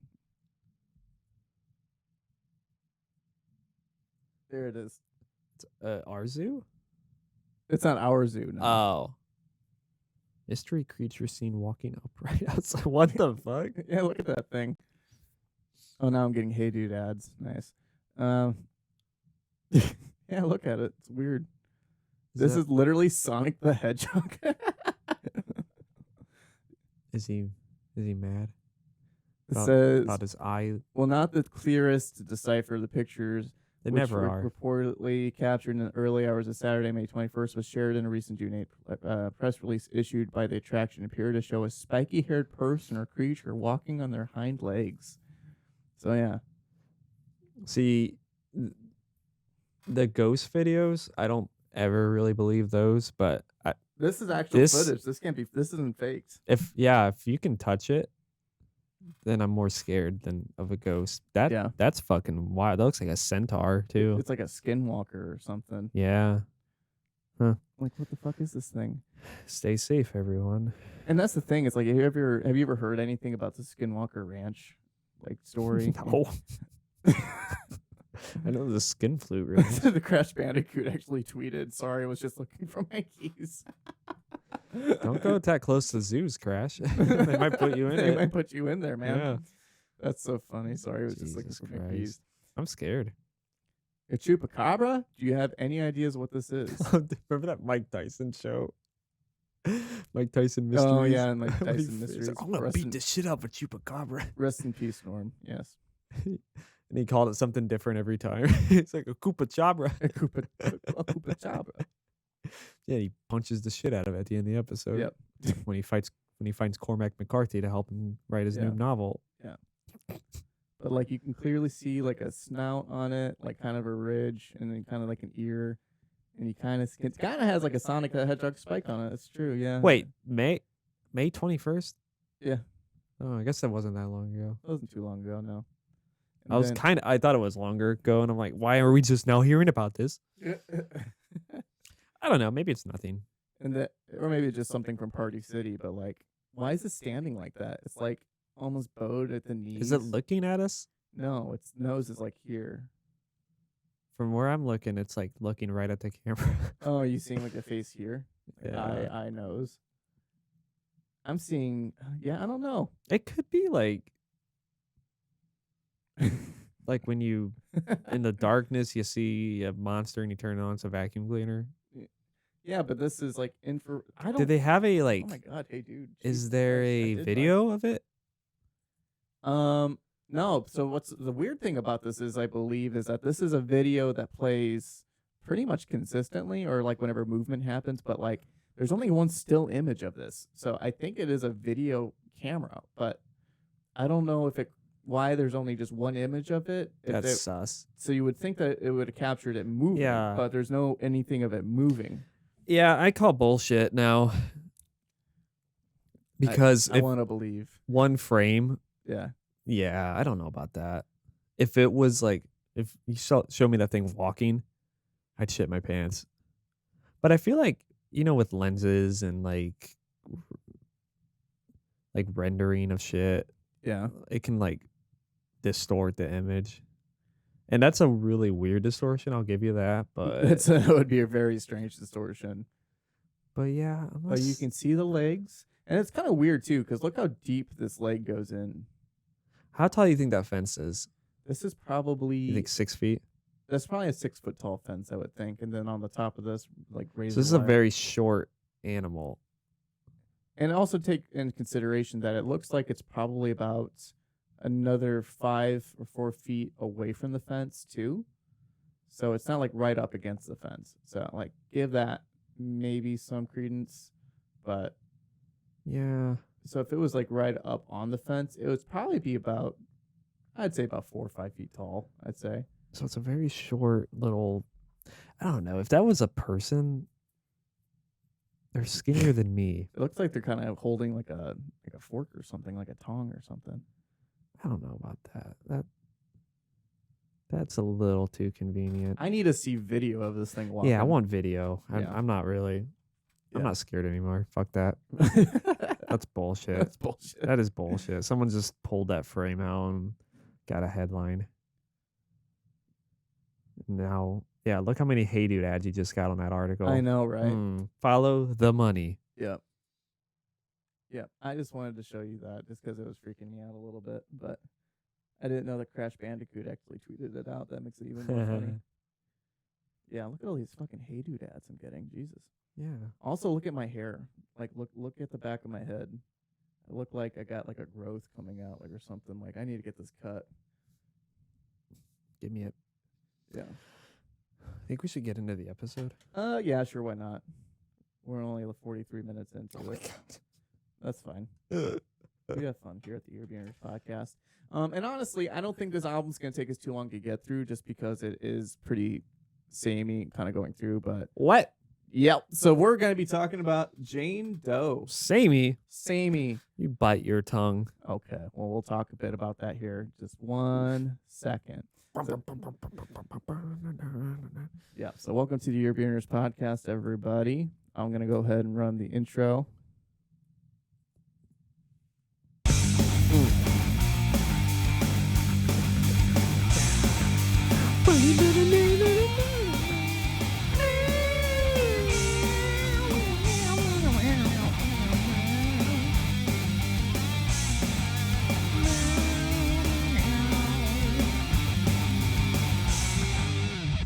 There it is. It's, our zoo? It's not our zoo. No. Oh. Mystery creature seen walking upright outside. What the fuck? Yeah, look at that thing. Oh, now I'm getting Hey Dude ads. Nice. Yeah, look at it. It's weird. This is literally Sonic the Hedgehog. Is he mad? It About- says, About his eye. well, not the clearest to decipher the pictures. They which never were are. reportedly captured in the early hours of Saturday, May 21st, was shared in a recent June 8th press release issued by the attraction. Appeared to show a spiky-haired person or creature walking on their hind legs. So, yeah. See, the ghost videos, I don't ever really believe those, but This is actual This- footage. This isn't faked. if you can touch it, then I'm more scared than of a ghost. Yeah. That's fucking wild. That looks like a centaur too. It's like a skinwalker or something. Yeah. Huh. Like, what the fuck is this thing? Stay safe, everyone. And that's the thing. It's like, have you ever heard anything about the Skinwalker Ranch like story? No. I know the skin flute really. The Crash Bandicoot actually tweeted, "Sorry, I was just looking for my keys." Don't go that close to zoos, Crash. They might put you in They it. might put you in there, man. Yeah. That's so funny. Sorry, I was just looking Jesus for my keys. Christ. I'm scared. A chupacabra? Do you have any ideas what this is? Remember that Mike Tyson show? Mike Tyson Mysteries. Oh yeah, and like When he- Tyson he's Mysteries. like, I'm gonna Rest beat in- the shit out of a chupacabra. Rest in peace, Norm. Yes. And he called it something different every time. It's like a Koopa-Chabra. A chupacabra. Yeah, he punches the shit out of it at the end of the episode. Yep. When he finds Cormac McCarthy to help him write his new Yeah. novel. But like you can clearly see like a snout on it, like kind of a ridge, and then kind of like an ear, and he kind of has like a Sonic the Hedgehog spike on it. That's true. Yeah. Wait, May 21st? Yeah. Oh, I guess that wasn't that long ago. It wasn't too long ago. No. I thought it was longer ago, and I'm like, why are we just now hearing about this? I don't know. Maybe it's nothing. or maybe just something from Party City. But like, why is it standing like that? It's like almost bowed at the knees. Is it looking at us? No, its nose is like here. From where I'm looking, it's like looking right at the camera. Oh, are you seeing like a face here? Like Yeah. eye, nose. I'm seeing. Yeah, I don't know. It could be like when you in the darkness you see a monster and you turn it on, it's a vacuum cleaner. Yeah, but this is like infrared. I don't. Do they have a Oh my god! Hey, dude. is Jesus there Christ, I a did video of it? No. So what's the weird thing about this is I believe is that this is a video that plays pretty much consistently, or like whenever movement happens, but like there's only one still image of this. So I think it is a video camera, but I don't know why there's only just one image of it. That's sus. So you would think that it would have captured it moving, Yeah. but there's no anything of it moving. Yeah, I call bullshit now. Because I if want to believe. one frame, Yeah. yeah, I don't know about that. If it was like, if you show me that thing walking, I'd shit my pants. But I feel like, with lenses and like rendering of shit, Yeah. it can like distort the image. And that's a really weird distortion, I'll give you that. But It would be a very strange distortion. but yeah, But you can see the legs. And it's kind of weird, too, because look how deep this leg goes in. How tall do you think that fence is? This is probably... You think 6 feet? That's probably a 6-foot tall fence, I would think. And then on the top of this, like razor So this is a wire. very short animal. And also take into consideration that it looks like it's probably about another 5 or 4 feet away from the fence, too. So it's not like right up against the fence. So like give that maybe some credence. But Yeah. so if it was like right up on the fence, it would probably be I'd say about 4 or 5 feet tall, I'd say. So it's a very short little, I don't know. If that was a person, they're skinnier than me. It looks like they're kind of holding like a fork or something, like a tong or something. I don't know about that. That's a little too convenient. I need to see video of this thing walking. Yeah, I want video. Yeah. I'm not really. I'm Yeah. not scared anymore. Fuck that. That's bullshit. That's bullshit. That is bullshit. Someone just pulled that frame out and got a headline. Now, yeah, look how many Hey Dude ads you just got on that article. I know, right? Follow the money. Yep. Yep. I just wanted to show you that just because it was freaking me out a little bit, but I didn't know that Crash Bandicoot actually tweeted it out. That makes it even more funny. Yeah, look at all these fucking Hey Dude ads I'm getting. Jesus. Yeah. Also, look at my hair. Like, look at the back of my head. I look like I got like a growth coming out, like or something. Like I need to get this cut. Give me it. Yeah. I think we should get into the episode. Yeah, sure. Why not? We're only 43 minutes into it. That's fine. We have fun here at the Earbeaters podcast. And honestly, I don't think this album's gonna take us too long to get through, just because it is pretty samey, kind of going through. But What? yep. So we're gonna be talking about Jane Doe. Samey. Samey. You bite your tongue. Okay. Well, we'll talk a bit about that here. Just 1 second. Yeah. So welcome to the Europeaners podcast, everybody. I'm gonna go ahead and run the intro.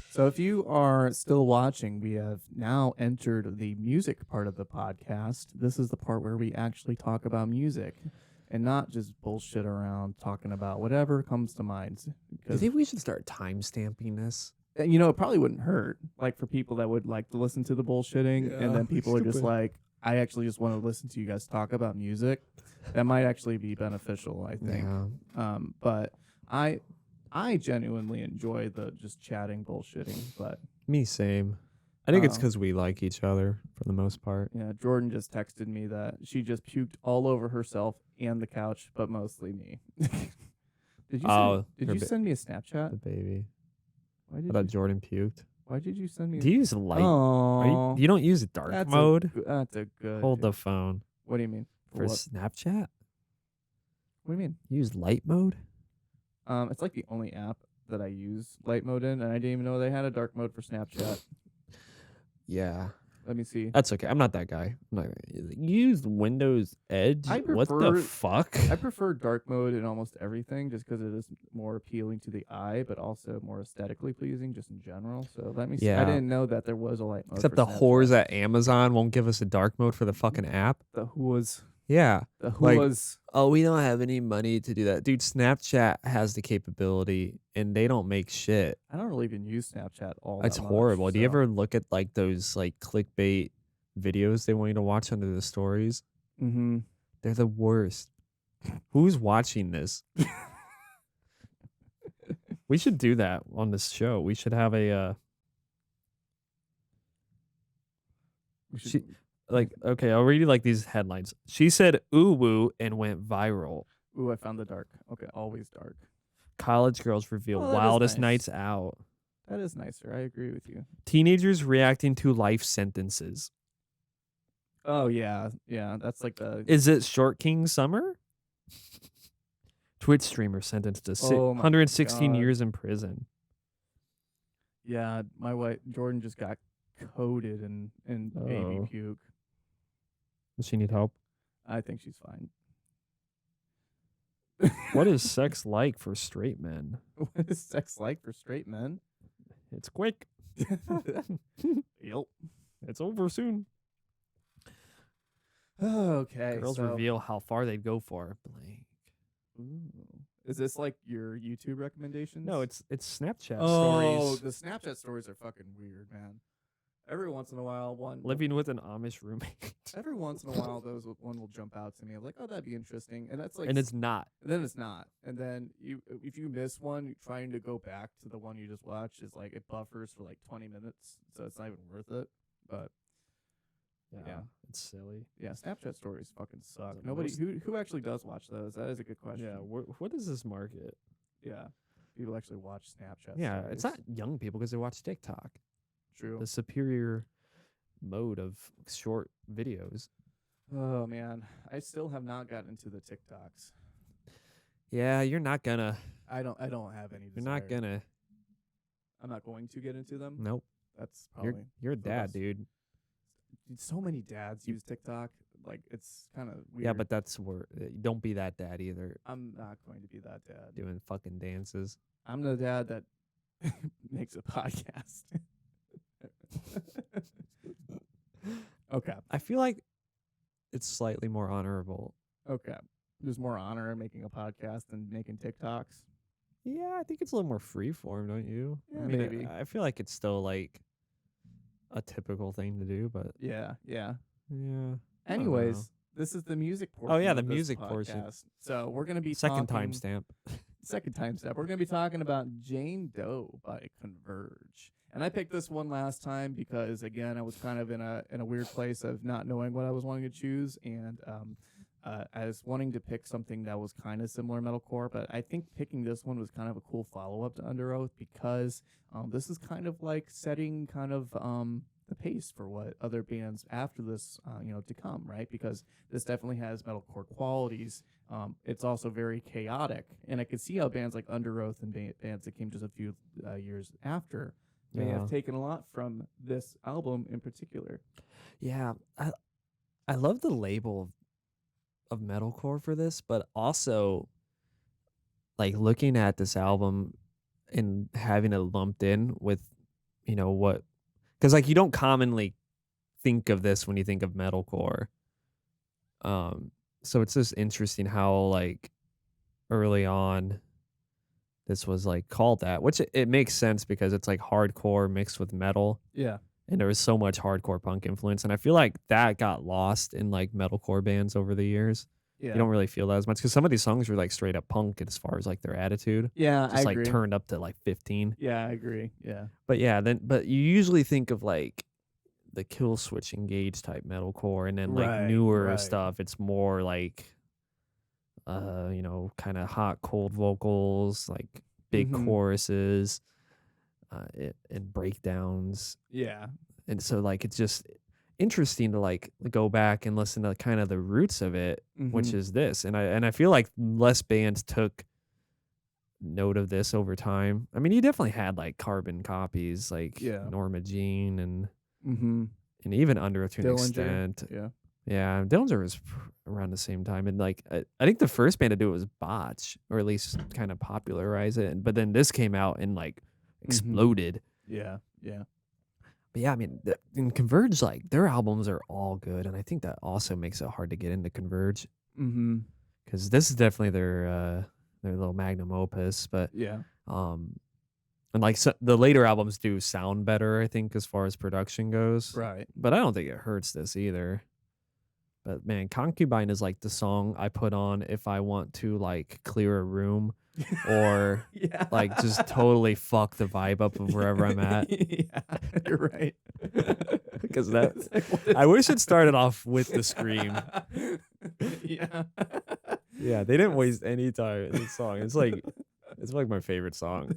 So if you are still watching, we have now entered the music part of the podcast. This is the part where we actually talk about music and not just bullshit around talking about whatever comes to mind. Do you Because, think we should start time stamping this? you know, it probably wouldn't hurt. Like for people that would like to listen to the bullshitting, Yeah, and then people are just stupid. like, I actually just want to listen to you guys talk about music. That might actually be beneficial, I think. Yeah. But I genuinely enjoy the just chatting bullshitting, but Me same. I think it's Um, because we like each other for the most part. yeah, Jordan just texted me that she just puked all over herself and the couch, but mostly me. Did you Oh, did her you send me a Snapchat? The baby. Why I did thought you, Jordan puked. why did you send me? Do you use light? Oh, You don't use dark mode? That's a good. Hold the phone. What do you mean? For What? Snapchat? What do you mean? You use light mode? It's like the only app that I use light mode in, and I didn't even know they had a dark mode for Snapchat. Yeah. Let me see. That's okay. I'm not that guy. You use Windows Edge? I What the prefer- fuck? I prefer dark mode in almost everything just because it is more appealing to the eye, but also more aesthetically pleasing just in general. So let me see. I Yeah. didn't know that there was a light mode. Except for the whores Snapchat. at Amazon won't give us a dark mode for the fucking app. The whoas. Yeah. The Like- whoas. Oh, we don't have any money to do that. Dude, Snapchat has the capability and they don't make shit. I don't really even use Snapchat all It's that much, horrible. Do you so- ever look at like those like clickbait videos they want you to watch under the stories? Mm-hmm. They're the worst. Who's watching this? We should do that on this show. We should have a We should- She- okay, I'll read you like these headlines. She said ooh woo and went viral. Ooh, I found the dark. Okay, always dark. College girls reveal Oh, that is wildest nice. nights out. That is nicer. I agree with you. Teenagers reacting to life sentences. Oh yeah, yeah. That's like the. Is it Short King Summer? Twitch streamer sentenced to Oh my 116 God. years in prison. Yeah, my wife Jordan just got coated in baby Oh. puke. Does she need help? I think she's fine. What is sex like for straight men? What is sex like for straight men? It's quick. Yep. It's over soon. Okay. Girls so, reveal how far they'd go for. Blank. Ooh. Is this like your YouTube recommendations? No, it's Snapchat Oh, stories. the Snapchat stories are fucking weird, man. Every once in a while, one will- Living with an Amish roommate. Every once in a while, one will jump out to me. I'm like, oh, that'd be interesting, and that's like, And it's not. then it's not, and then if you miss one, trying to go back to the one you just watched is like it buffers for like 20 minutes, so it's not even worth it. But Yeah. It's silly. yeah, Snapchat stories fucking suck. The Nobody most- who actually does watch those. That is a good question. Yeah, what is this market? Yeah, people actually watch Snapchat. Yeah, stories. it's not young people because they watch TikTok. true. The superior mode of short videos. Oh man, I still have not gotten into the TikToks. Yeah, you're not gonna. I don't have any. You're not desire. gonna. I'm not going to get into them. Nope. That's probably. You're a the dad, best. dude. So many dads use TikTok. Like it's kind of weird. Yeah, but that's where. Don't be that dad either. I'm not going to be that dad. Doing fucking dances. I'm the dad that makes a podcast. Okay. I feel like it's slightly more honorable. Okay. There's more honor in making a podcast than making TikToks. Yeah, I think it's a little more freeform, don't you? Yeah, I mean, maybe. I feel like it's still like a typical thing to do, but Yeah, yeah. yeah. I don't Anyways, know. this is the music portion. Oh, yeah, of the this music portion. podcast. So we're gonna be Second talking, timestamp. Second time step. We're gonna be talking about Jane Doe by Converge. And I picked this one last time because again I was kind of in a weird place of not knowing what I was wanting to choose, and I was wanting to pick something that was kind of similar metalcore, but I think picking this one was kind of a cool follow up to Under Oath because this is kind of like setting kind of the pace for what other bands after this, to come, right? Because this definitely has metalcore qualities. It's also very chaotic, and I could see how bands like Under Oath and bands that came just a few years after may Yeah. have taken a lot from this album in particular. Yeah, I love the label of metalcore for this, but also like looking at this album and having it lumped in with, what, because like you don't commonly think of this when you think of metalcore. So it's just interesting how like early on this was like called that, which it makes sense because it's like hardcore mixed with metal. Yeah. And there was so much hardcore punk influence. And I feel like that got lost in like metalcore bands over the years. Yeah. You don't really feel that as much because some of these songs were like straight up punk as far as like their attitude. Yeah, Just I like agree. turned up to like 15. Yeah, I agree. Yeah. But yeah, but you usually think of like the Kill Switch Engage type metalcore, and then like Right, newer right. stuff, it's more like kind of hot cold vocals, like big Mhm. choruses, and breakdowns. Yeah. And so like it's just interesting to like go back and listen to kind of the roots of it, which Mhm. is this. And I feel like less bands took note of this over time. I mean, you definitely had like carbon copies like Yeah. Norma Jean Mhm. and even Under to an Dillinger. extent. Yeah. Yeah, Dillinger was around the same time, and like I think the first band to do it was Botch, or at least kind of popularize it. But then this came out and like exploded. Yeah. Yeah. But yeah, I mean, in Converge, like their albums are all good, and I think that also makes it hard to get into Converge Mhm. because this is definitely their little magnum opus. But Yeah. and like the later albums do sound better, I think, as far as production goes. Right. But I don't think it hurts this either. But man, Concubine is like the song I put on if I want to like clear a room or Yeah. like just totally fuck the vibe up of wherever I'm at. Yeah, you're right. Because I wish it started off with the scream. Yeah. Yeah, they didn't waste any time in this song. It's like my favorite song.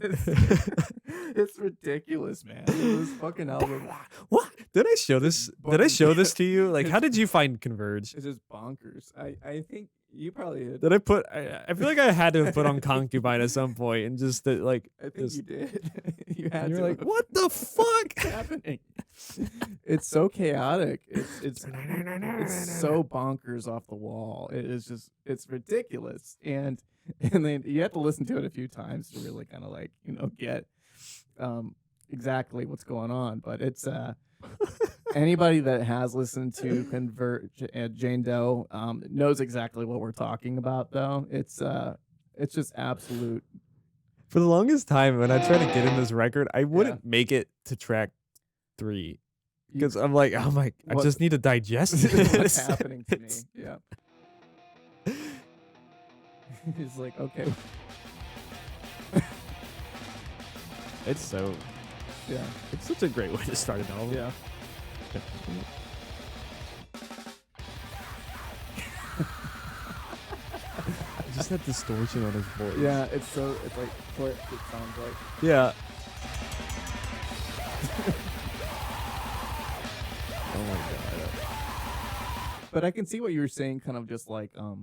It's ridiculous, man. This fucking album. What? Did I show this? Did I show this to you? Like, how did you find Converge? It's just bonkers. I think you probably did. Did I put? I feel like I had to have put on Concubine at some point, and just like I think you did. You had you're to. like, what the fuck? What's happening? It's so chaotic. It's so bonkers off the wall. It is just it's ridiculous. And then you have to listen to it a few times to really kind of like, get exactly what's going on. But it's anybody that has listened to Converge and Jane Doe knows exactly what we're talking about though. It's just absolute. For the longest time, when I tried to get in this record, I wouldn't make it to track 3 because I'm like, oh my, I just need to digest What's this. happening to me? Yeah. He's like, okay. It's so, Yeah. it's such a great way to start an album. Yeah. Just that distortion on his voice. Yeah, it's like what it sounds like. Yeah. Oh my god. But I can see what you were saying, kind of just like Yeah,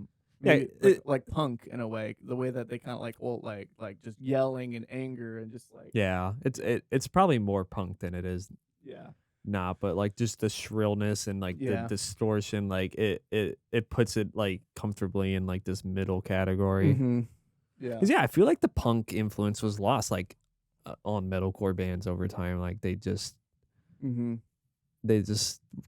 maybe like punk in a way, the way that they kind of like just yelling in anger and just like Yeah, it's probably more punk than it is yeah. not, but like just the shrillness and like Yeah. the distortion, like it puts it like comfortably in like this middle category. Mm-hmm. Yeah. Cause yeah, I feel like the punk influence was lost like on metalcore bands over time. Like they just Mm-hmm.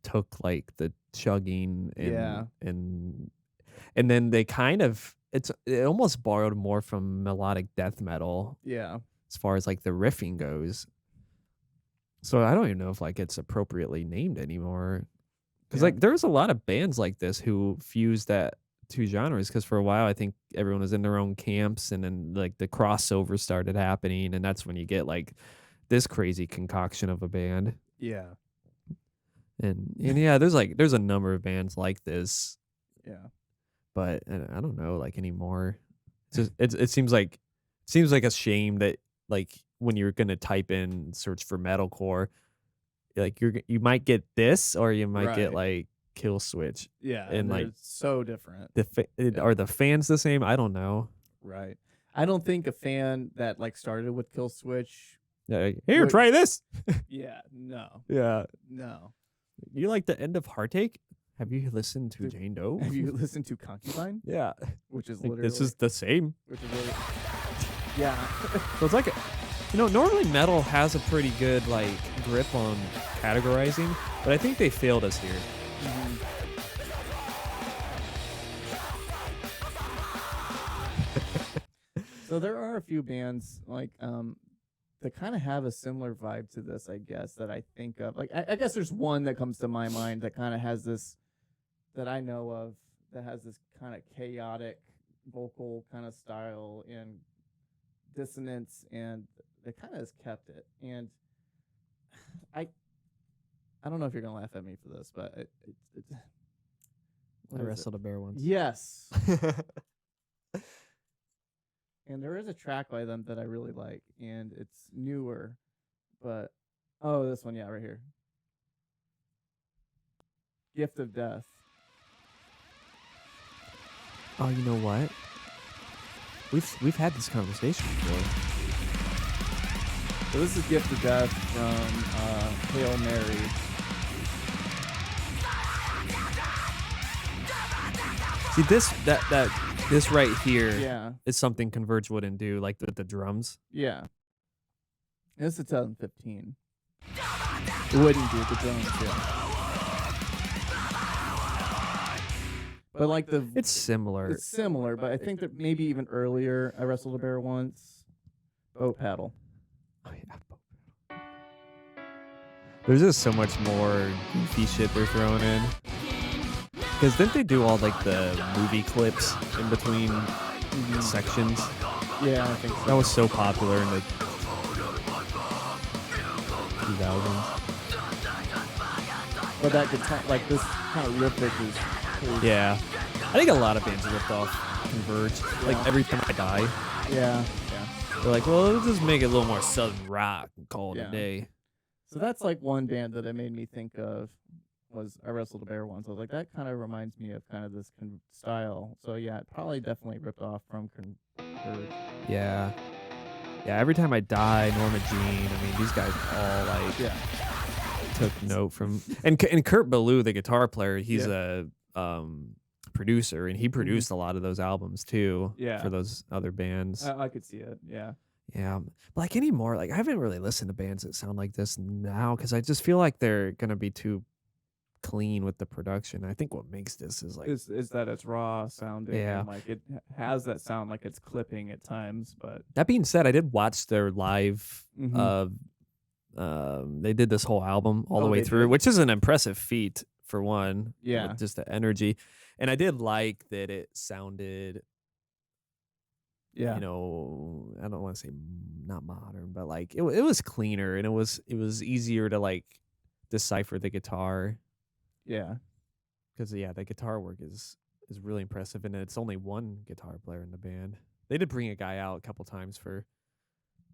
took like the chugging and Yeah. and then they kind of it almost borrowed more from melodic death metal Yeah. as far as like the riffing goes. So I don't even know if like it's appropriately named anymore. Because Yeah. like there's a lot of bands like this who fuse that two genres. Because for a while I think everyone was in their own camps, and then like the crossover started happening, and that's when you get like this crazy concoction of a band. Yeah. And yeah, there's a number of bands like this. Yeah. but I don't know, like anymore. It seems like a shame that like when you're gonna type in search for metalcore, like you might get this or you might get Right. like Kill Switch, Yeah, and and like they're so different. the are the fans the same? I don't know. Right. I don't think a fan that like started with Kill Switch. Yeah, like, here, Would- try this. Yeah, no, Yeah, no. you like the end of Heartache? Have you listened to Dude, Jane Doe? Have you listened to Concubine? Yeah, Which is like, literally this is the same. which is really yeah. So it's like, normally metal has a pretty good like grip on categorizing, but I think they failed us here. So there are a few bands like that kind of have a similar vibe to this, I guess, that I think of. Like I guess there's one that comes to my mind that kind of has this that I know of that has this kind of chaotic vocal kind of style and dissonance, and it kind of has kept it. And I don't know if you're gonna laugh at me for this, but I what is it? wrestled a bear once. Yes. And there is a track by them that I really like, and it's newer, but this one, yeah, right here. Gift of Death. Oh, you know what? We've had this conversation before. So this is Gift of Death from Hail Mary. See this right here is Yeah, something Converge wouldn't do, like the drums. yeah. This is 2015. It wouldn't do the drums, yeah. But like It's similar. it's similar, but I think that maybe even earlier. I wrestled a bear once. Boat paddle. Oh, yeah. There's just so much more goofy shit they're throwing in. Because didn't they do all like the movie clips in between sections? Yeah, I think so. That was so popular in the 2000s. But that guitar, like this kind of riff is crazy. Yeah. I think a lot of bands ripped off Converge. Like Every Time I Die. Yeah. They're like, well, let's just make it a little more southern rock and call it Yeah. a day. So that's like one band that it made me think of was I wrestled a bear once. I was like, that kind of reminds me of kind of this style. So yeah, it probably definitely ripped off from Converge. Yeah. Yeah, Every Time I Die, Norma Jean. I mean, these guys all like took note from and Kurt Ballou, the guitar player, he's a producer, and he produced a lot of those albums too. Yeah. For those other bands. I could see it. Yeah. Yeah, but like anymore, like I haven't really listened to bands that sound like this now because I just feel like they're gonna be too clean with the production. I think what makes this is like Is that it's raw sounding? Yeah. And like it has that sound like it's clipping at times, but that being said, I did watch their live. Mhm. They did this whole album all the Oh, way they through, did? which is an impressive feat for one. Yeah. with just the energy, and I did like that it sounded. yeah. I don't want to say not modern, but like it was cleaner, and it was easier to like decipher the guitar. Yeah. Because the guitar work is really impressive, and it's only one guitar player in the band. They did bring a guy out a couple times for,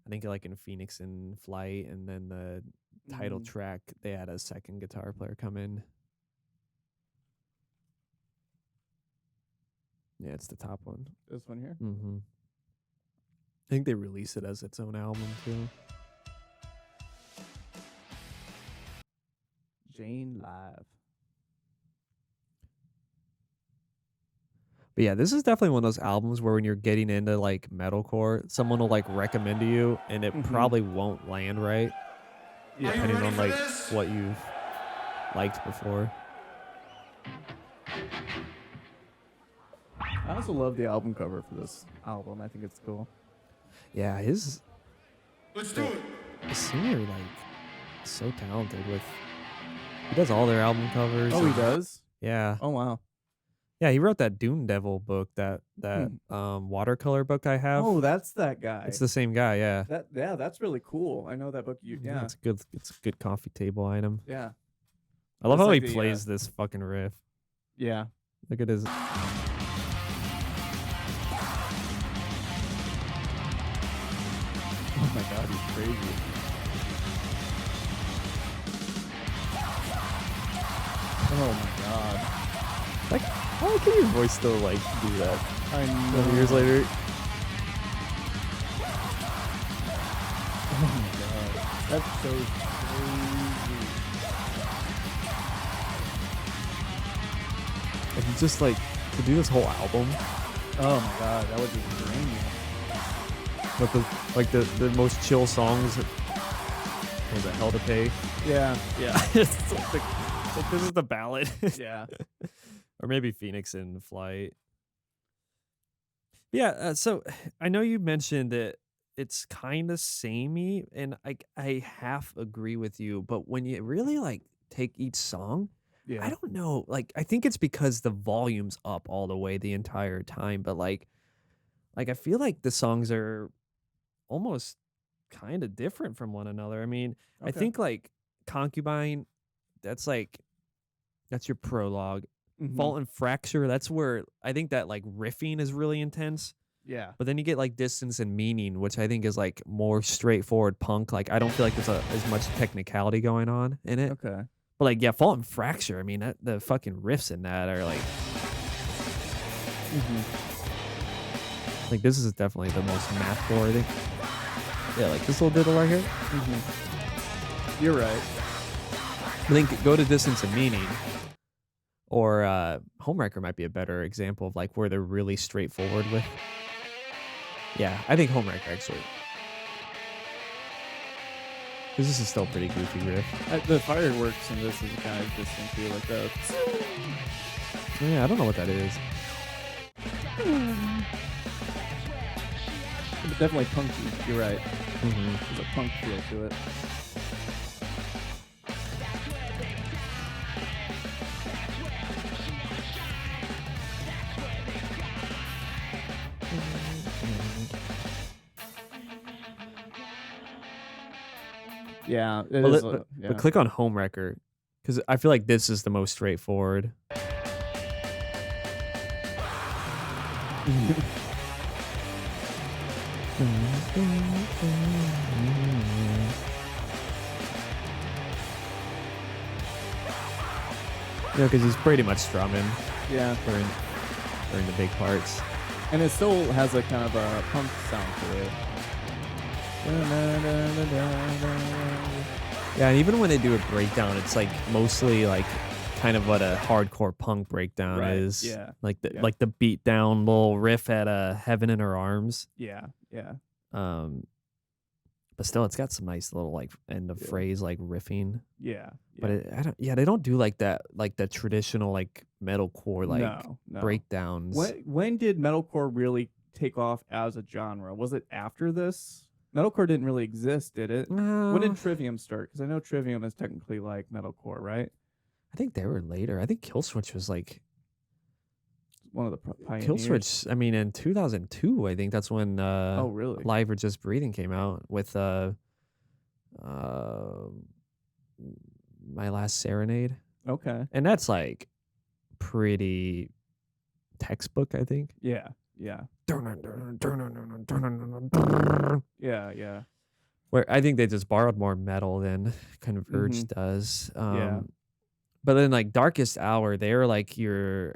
I think like in Phoenix in Flight, and then the title track they had a second guitar player come in. Yeah, it's the top one. This one here. Mm-hmm. I think they released it as its own album too. Jane Live. But yeah, this is definitely one of those albums where when you're getting into like metalcore, someone will like recommend to you, and it probably won't land right, depending on like what you've liked before. I also love the album cover for this album. I think it's cool. Yeah, Let's do it. his singer like so talented with. He does all their album covers. Oh, he and- does? Yeah, Oh, wow. yeah. He wrote that Dune Devil book, that watercolor book I have. Oh, that's that guy. It's the same guy. Yeah. That's really cool. I know that book. Yeah. It's good. It's a good coffee table item. Yeah. I love It's how like he the, plays this fucking riff. Yeah. Look at his. crazy. Oh my god. Like, how can your voice still like do that I 20 years know. later? Oh my god. That's so crazy. Like, you just like to do this whole album Oh my god, that would be brainy. with the most chill songs. What was it, Hell to Pay? Yeah. Yeah. It's like this is the ballad. Yeah. Or maybe Phoenix in Flight. Yeah, so I know you mentioned that it's kind of samey, and I half agree with you, but when you really like take each song, I Yeah. don't know, like I think it's because the volume's up all the way the entire time, but like I feel like the songs are almost kind of different from one another. I mean, I Okay. think like Concubine, that's your prologue. Mhm. Fault and Fracture, that's where I think that like riffing is really intense. Yeah. But then you get like Distance and Meaning, which I think is like more straightforward punk. Like I don't feel like there's as much technicality going on in it. Okay. But like, yeah, Fault and Fracture, I mean, the fucking riffs in that are like this is definitely the most mathcore, I think. Yeah, like this little diddle right here. You're right. I think go to Distance and Meaning. Or Homewrecker might be a better example of like where they're really straightforward with. Yeah, I think Homewrecker actually. Because this is still a pretty goofy riff. The fireworks in this is kind of interesting too, like the. Oh, yeah, I don't know what that is. But definitely punky. You're right. Mm-hmm. There's a punk feel to it. Yeah, it is. But click on Homewrecker, because I feel like this is the most straightforward. Yeah, because he's pretty much strumming Yeah, during the big parts. and it still has a kind of a punk sound to it. Yeah, and even when they do a breakdown, it's like mostly like kind of what a hardcore punk breakdown Right, is. yeah, Like the yeah. like the beat down little riff at Heaven in Her Arms. Yeah, yeah, But still it's got some nice little like end of Yeah. phrase like riffing. yeah. But they don't do like that, like the traditional like metalcore like no. breakdowns. When did metalcore really take off as a genre? Was it after this? Metalcore didn't really exist, did it? When did Trivium start? Because I know Trivium is technically like metalcore, right? I think they were later. I think Killswitch was like One of the pioneers. Killswitch. I mean, in 2002, I think that's when Oh, really? Live or Just Breathing came out with My Last Serenade, Okay. and that's like pretty textbook, I think. Yeah. Yeah. Yeah. Where I think they just borrowed more metal than Converge does. Yeah. But then like Darkest Hour, they're like your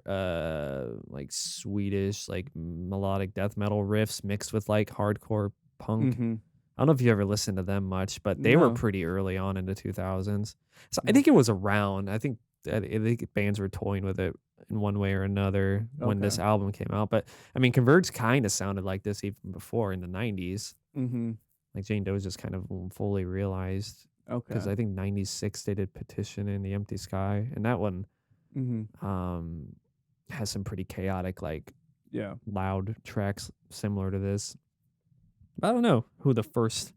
like Swedish like melodic death metal riffs mixed with like hardcore punk. Mhm. I don't know if you ever listened to them much, but they were No. pretty early on in the 2000s. So I No. think it was around. I think bands were toying with it in one way or another when this Okay. album came out. But I mean, Converge kind of sounded like this even before in the 90s. Mhm. Like Jane Doe's just kind of fully realized, Okay. because I think 96 they did Petition in the Empty Sky, and that one Mhm. has some pretty chaotic like Yeah. loud tracks similar to this. I don't know who the first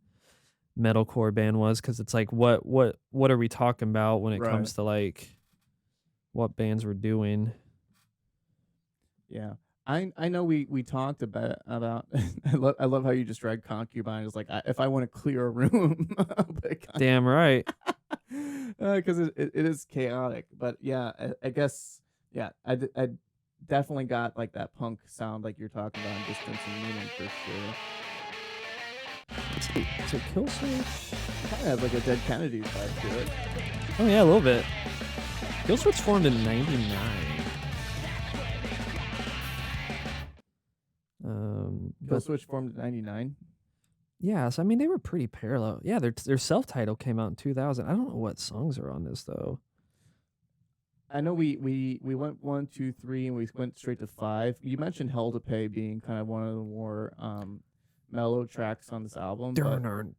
metalcore band was, because it's like what are we talking about when it comes to like what bands were doing? Yeah. I know we talked about I love how you just read Concubine. It's like if I want to clear a room, I'll pick Damn right. because it is chaotic. But yeah, I guess yeah, I definitely got like that punk sound like you're talking about in Distance and Meaning for sure. So Kill Switch. Kind of has like a Dead Kennedys vibe to it. Oh yeah, a little bit. Kill Switch formed in '99. Kill Switch formed in '99. Yeah, so I mean they were pretty parallel. Yeah, their self-title came out in 2000. I don't know what songs are on this though. I know we went 1, 2, 3, and we went straight to 5. You mentioned Hell to Pay being kind of one of the more mellow tracks on this album.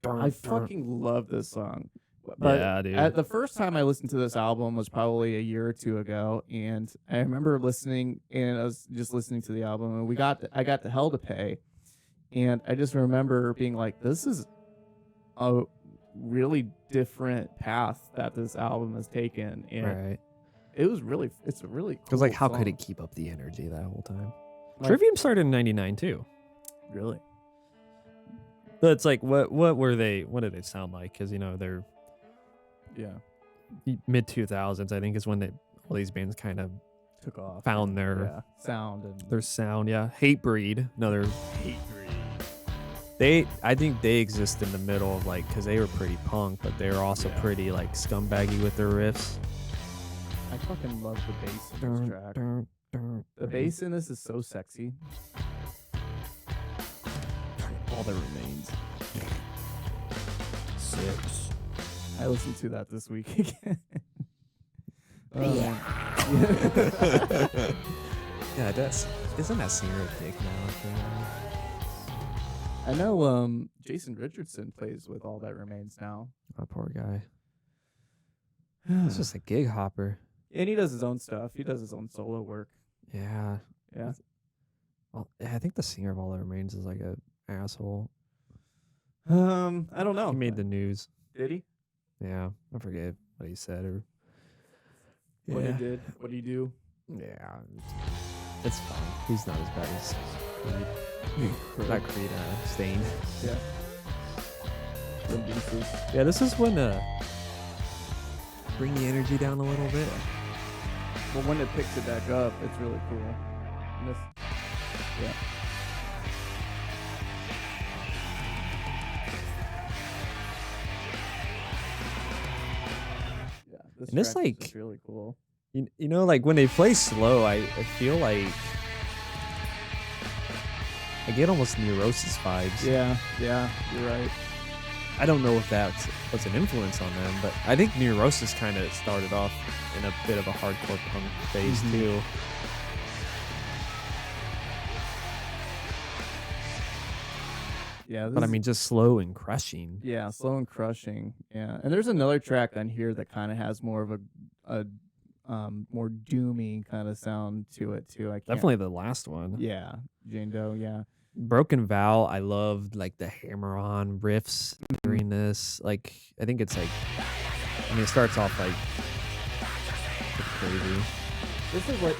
I fucking love this song. But yeah, dude. the first time I listened to this album was probably a year or two ago, and I remember listening, and I was just listening to the album, and I got to Hell to Pay, and I just remember being like, this is a really different path that this album has taken, and Right. it's a really cool Because like, how song. could it keep up the energy that whole time? Like, Trivium started in '99 too. really? But it's like, what were they? What did they sound like? Because they're Yeah, mid 2000s. I think is when all these bands kind of took off. found their sound and their sound. Yeah, Hatebreed, another Hatebreed. I think they exist in the middle of like, because they were pretty punk, but they were also pretty like scumbaggy with their riffs. I fucking love the bass in this track. The bass in this is so sexy. All that remains. 6. I listened to that this week again. Yeah, isn't that singer a dick now? I know Jason Richardson plays with All That Remains now. Oh, poor guy. He's just a gig hopper. And he does his own stuff. He does his own solo work. Yeah. Yeah. Well, I think the singer of All That Remains is like a asshole. I don't know. He made the news. Did he? Yeah, I forget what he said or What he did? What did he do? Yeah, it's fine. He's not as bad as Creed. Not Creed, Stain. Yeah. Some beefers. Yeah, this is when bring the energy down a little bit. Well, when it picks it back up, it's really cool. And this, yeah. And this, track is like, just really cool. You know, like when they play slow, I feel like I get almost Neurosis vibes. Yeah, you're right. I don't know if what's an influence on them, but I think Neurosis kind of started off in a bit of a hardcore punk phase too. Yeah, But I mean, just slow and crushing. yeah, slow and crushing. Yeah, and there's another track on here that kind of has more of a more doomy kind of sound to it too. I can't, Definitely the last one. Yeah, Jane Doe. Yeah, Broken Vow, I loved like the hammer-on riffs during this. Like, I think it's like, I mean, it starts off like crazy.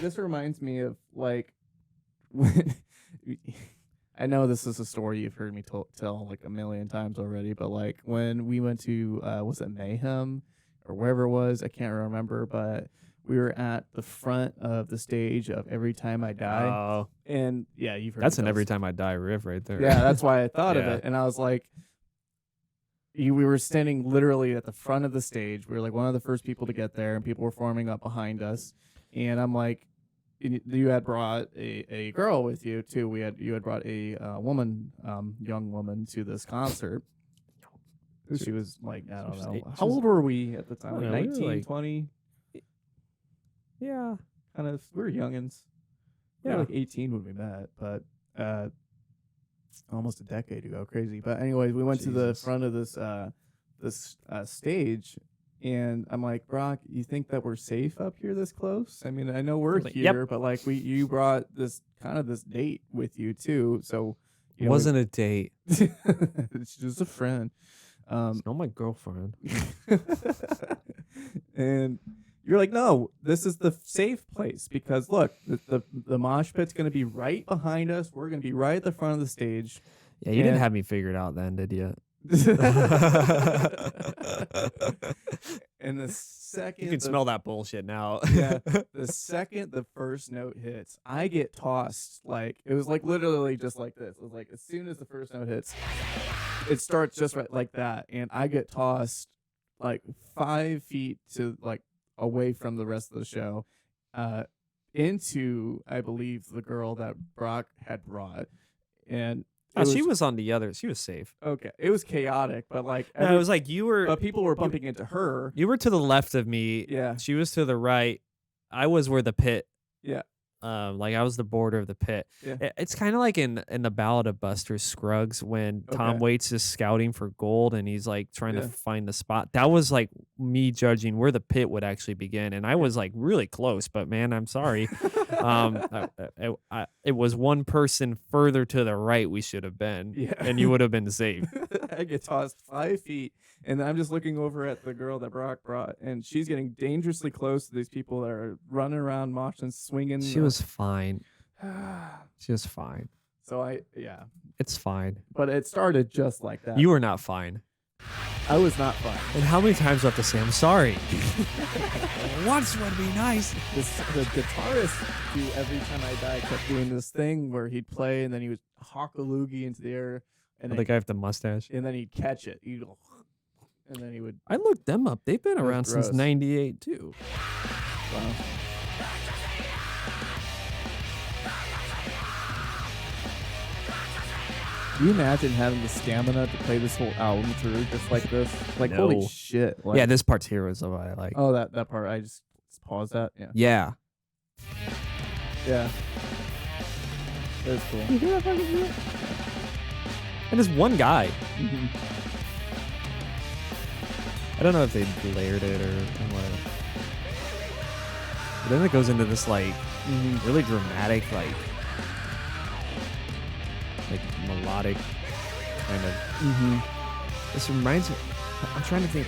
This reminds me of like when I know this is a story you've heard me tell like a million times already, but like when we went to was it Mayhem or wherever it was, I can't remember, but we were at the front of the stage of Every Time I Die. Oh, And yeah, you've heard that's me an tell Every this. Time I Die riff right there. Yeah, that's why I thought of Yeah. it. And I was like, we were standing literally at the front of the stage. We were like one of the first people to get there, and people were forming up behind us. And I'm like, you had brought a girl with you too. You had brought a woman, young woman, to this concert. She was like, I don't know. How old were we at the time? Like I don't know, we were 19, like- 20? Yeah. Kind of. We were youngins. We were Yeah. like 18 when we met, but almost a decade ago. Crazy. But anyways, we went to the Jesus. front of this stage, and I'm like, Brock, you think that we're safe up here this close? I mean, I know we're Like, here, yep. but like you brought this date with you too, so It wasn't a date. it's just a friend. It's not my girlfriend. And you're like, no, this is the safe place because look, the mosh pit's going to be right behind us. We're going to be right at the front of the stage. Yeah, you didn't And- have me figured out then, did you? And the second You can the- smell that bullshit now. yeah, the second the first note hits, I get tossed. Like it was like literally just like this. It was like as soon as the first note hits, it starts just right like that, and I get tossed like 5 feet to like away from the rest of the show, into I believe the girl that Brock had brought, and She was on the other. She was safe. okay. It was chaotic, but like No, it was like but people were bumping into her. You were to the left of me. Yeah, She was to the right. I was where the pit. yeah, Like I was the border of the pit. yeah. It's kind of like in the Ballad of Buster Scruggs when Tom Okay. Waits is scouting for gold and he's like trying to Yeah. find the spot. That was like me judging where the pit would actually begin, and I was like really close. But man, I'm sorry. It was one person further to the right we should have been, Yeah. and you would have been safe. I get tossed 5 feet, and I'm just looking over at the girl that Brock brought, and she's getting dangerously close to these people that are running around, moshing, swinging. She was fine. She was fine. So It's fine. but it started just like that. You were not fine. I was not fine. And how many times do I have to say I'm sorry? Once would be nice. The guitarist, every time I die, kept doing this thing where he'd play, and then he would hawk a loogie into the air, and The then, guy with the mustache. and then he'd catch it. He'd go, and then he would. I looked them up. They've been That was around since gross. '98 too. Wow. Can you imagine having the stamina to play this whole album through just like this? Like, holy No. shit. Like, Yeah, this part's here is what I like. Oh, that part. I just paused that. Yeah. Yeah. Yeah. That was cool. You hear that fucking shit? And it's one guy. Mhm. I don't know if they layered it or what. But then it goes into this like really dramatic, like melodic kind of. This reminds me. I'm trying to think.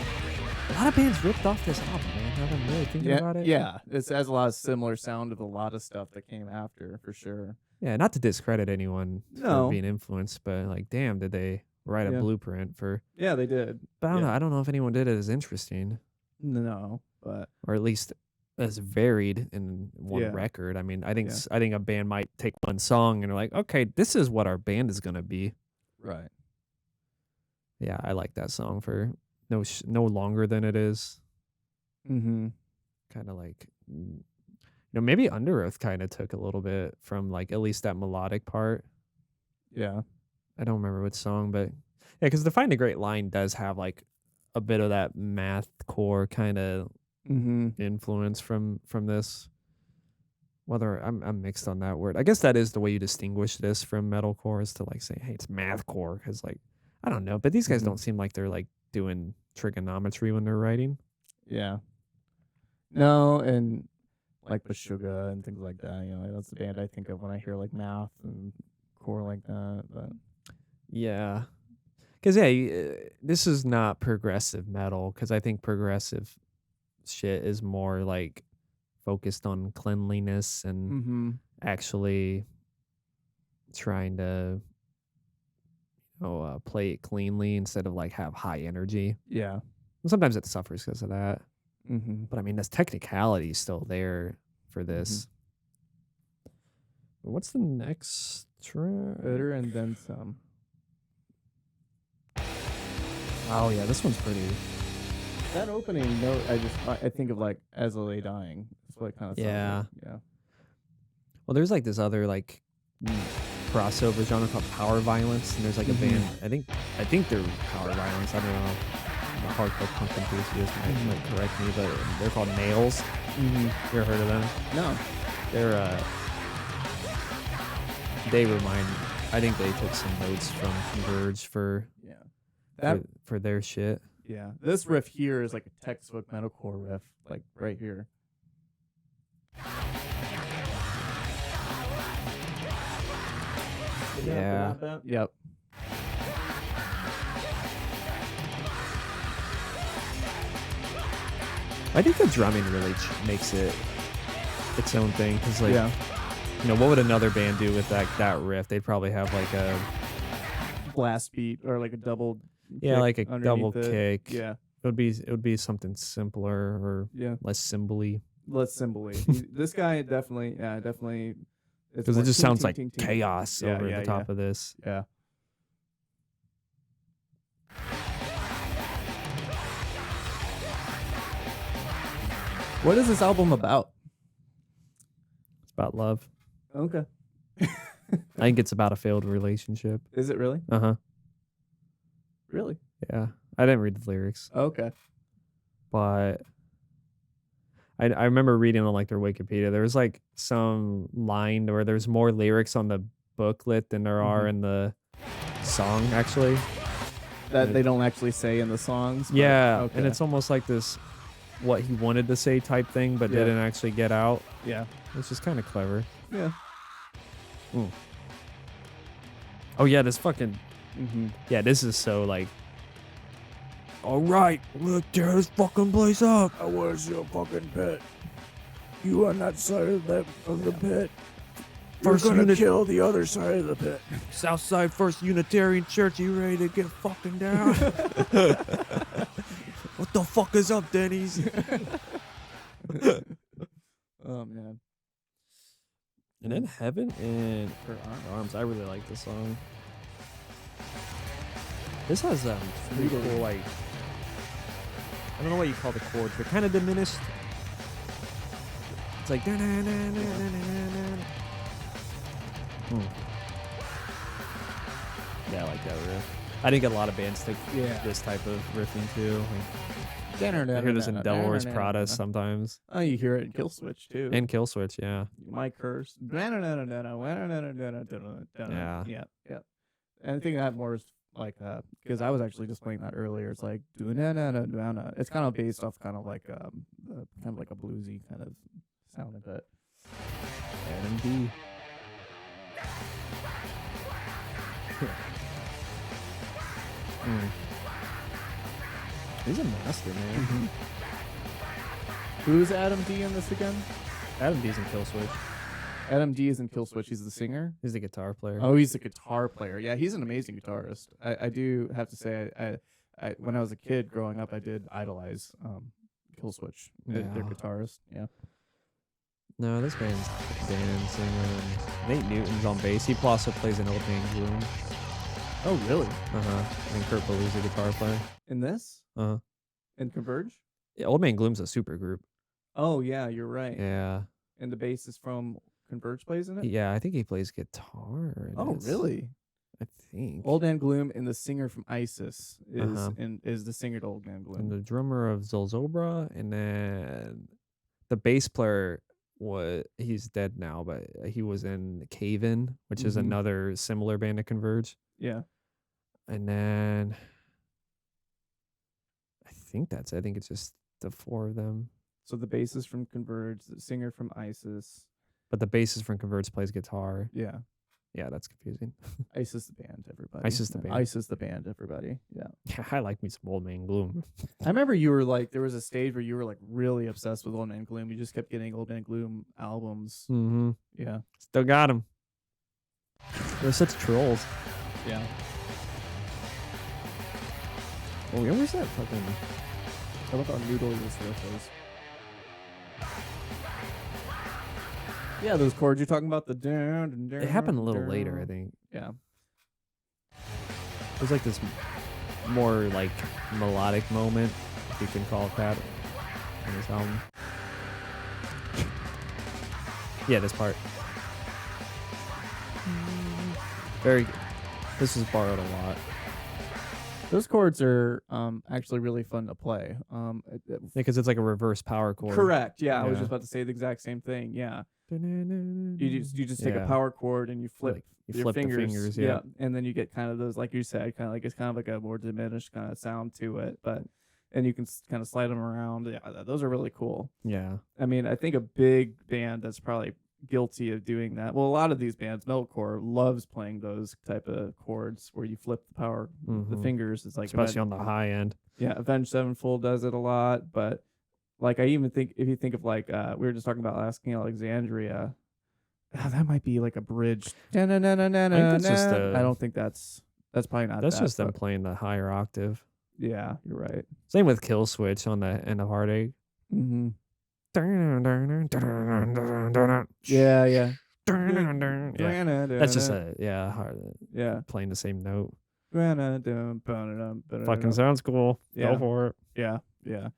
A lot of bands ripped off this album, man. Now that I'm really thinking Yeah, about it. yeah. This has a lot of similar sound of a lot of stuff that came after, for sure. Yeah, not to discredit anyone No. for being influenced, but like, damn, did they write a Yeah. blueprint for? Yeah, they did. But I don't Yeah. know. I don't know if anyone did it as interesting, No, but or at least as varied in one Yeah. record. I mean, I think Yeah. I think a band might take one song and they're like, okay, this is what our band is gonna be. right. Yeah, I like that song for no longer than it is. Mm-hmm. Kind of like, maybe Under Oath kind of took a little bit from like at least that melodic part. Yeah. I don't remember which song, but yeah, because the Find a Great Line does have like a bit of that mathcore kind of Mm-hmm. influence from this. Whether I'm mixed on that word. I guess that is the way you distinguish this from metalcore, is to like say, hey, it's mathcore, because like I don't know, but these guys Mhm. don't seem like they're like doing trigonometry when they're writing. Yeah. No, and like Meshuggah and things like that. That's the band I think of when I hear like math and core like that. But Yeah, because this is not progressive metal, because I think progressive shit is more like focused on cleanliness and actually trying to play it cleanly instead of like have high energy. yeah. And sometimes it suffers because of that, Mm-hmm. but I mean, this technicality is still there for this. What's the next track? Better and then some. Oh yeah, this one's pretty. That opening note, I think of like As I Lay Dying. That's what it kind of sounds Yeah. like. Yeah. Well, there's like this other like crossover genre called power violence, and there's like a band. I think they're power violence. I don't know. I'm a hardcore punk enthusiast might correct me, but they're called Nails. Mm-hmm. You ever heard of them? No. They're they remind. I think they took some notes from Converge for Yeah. That. for their shit. Yeah. This riff here is like a textbook metalcore riff, like right here. Yeah. Yep. I think the drumming really makes it its own thing, because like Yeah. what would another band do with that riff? They'd probably have like a Blast beat or like a double. yeah, kick like a double underneath it. kick. Yeah. It would be something simpler or Yeah. less cymbally, Less cymbally. This guy definitely. It's because it more just ting, sounds ting, like ting, ting. chaos Yeah, over yeah, the top of this. Yeah. What is this album about? It's about love. Okay. I think it's about a failed relationship. Is it really? Uh-huh. Really? Yeah. I didn't read the lyrics, Okay. but I remember reading on like their Wikipedia. There was like some line where there's more lyrics on the booklet than there are in the song actually. That they don't actually say in the songs. But, Yeah, okay. and it's almost like this what he wanted to say type thing, but didn't actually get out. yeah. It's just kind of clever. Yeah. Oh yeah, this fucking Mm-hmm. yeah, this is so like. All right, let's tear this fucking place up. I was your fucking pet. You on that side of the pit. First You're gonna unit- kill the other side of the pit. Southside First Unitarian Church, you ready to get fucking down? What the fuck is up, Denny's? Oh man. And then Heaven and Her Arms. I really like this song. This has pretty cool, like, I don't know what you call the chords, but kind of diminished. It's like, yeah, I like that riff. I think a lot of bands take this type of riffing too. I hear this in Devil Wears Prada sometimes. Oh, you hear it in Killswitch too. And Killswitch, yeah. My Curse. Yeah. Yeah. Yeah. And I think that more is like because I was actually just playing that earlier. It's like it's kind of based off kind of like a bluesy kind of sound of it. R&B. He's a master, man. Who's Adam D in this again? Adam D's in Killswitch. Adam D is in Killswitch. He's the singer. He's the guitar player. Oh, he's the guitar player. Yeah, he's an amazing guitarist. I do have to say, I when I was a kid growing up, I did idolize Killswitch, their guitarist. Yeah. No, this band's Dan singer. Nate Newton's on bass. He also plays in Old Man Gloom. Oh, really? And Kurt Ballew's a guitar player. In this? Uh-huh. In Converge? Yeah, Old Man Gloom's a super group. Oh, yeah, you're right. Yeah. And the bassist from Converge plays in it? Yeah, I think he plays guitar. Oh, really? I think. Old Man Gloom and the singer from ISIS is the singer to Old Man Gloom. And the drummer of Zolzobra, and then the bass player he's dead now, but he was in Cave In, which is another similar band to Converge. Yeah. And then I think that's it. I think it's just the four of them. So the bassist from Converge, the singer from ISIS. But the bassist from Converge plays guitar. Yeah. Yeah, that's confusing. ISIS the band, everybody. ISIS the band. ISIS the band, everybody. Yeah. Yeah, I like me some Old Man Gloom. I remember you were like, there was a stage where you were like really obsessed with Old Man Gloom. You just kept getting Old Man Gloom albums. Mm-hmm. Yeah. Still got them. They're such trolls. Yeah. Oh, where's that fucking... I love how noodly this riff is. Yeah, those chords you're talking about, the dun, It happened a little later, I think. Yeah. It was like this more like melodic moment, if you can call it that, on this album. Yeah, this part. Very good. This was borrowed a lot. Those chords are actually really fun to play. Because it's like a reverse power chord. Correct. Yeah, I was Yeah. just about to say the exact same thing. Yeah. You just take a Yeah. power chord and you flip Like, you your flip fingers. the fingers, yeah. And then you get kind of those, like you said, kind of like it's kind of like a more diminished kind of sound to it, and you can kind of slide them around. Yeah, those are really cool. Yeah. I mean, I think a big band that's probably guilty of doing that. Well, a lot of these bands, metalcore, loves playing those type of chords where you flip the power, the fingers. It's like Especially on the high end. Yeah, Avenged Sevenfold does it a lot, but like I even think if you think of like we were just talking about Asking Alexandria, that might be like a bridge. I that's just a- don't think that's probably not. That's that, just them but playing the higher octave. Yeah, you're right. Same with Kill Switch on the End of Heartache. Mm-hmm. Yeah. Yeah. That's just playing the same note. Fucking Fucking sounds cool. Yeah. Go for it. Yeah.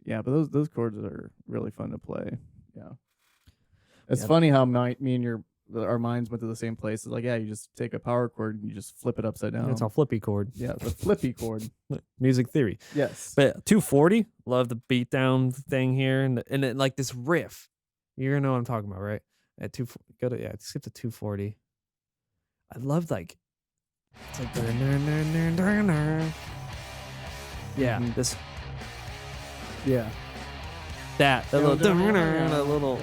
Yeah, but those chords are really fun to play. Yeah. It's Yeah. funny how me and our minds went to the same place. It's like, yeah, you just take a power chord and you just flip it upside down. It's a flippy chord. Yeah, the flippy chord. Music theory. Yes. But 240, love the beatdown thing here, and then like this riff. You're gonna know what I'm talking about, right? At skip to 240. I love like it's like yeah, Mhm. this Yeah. that little that little.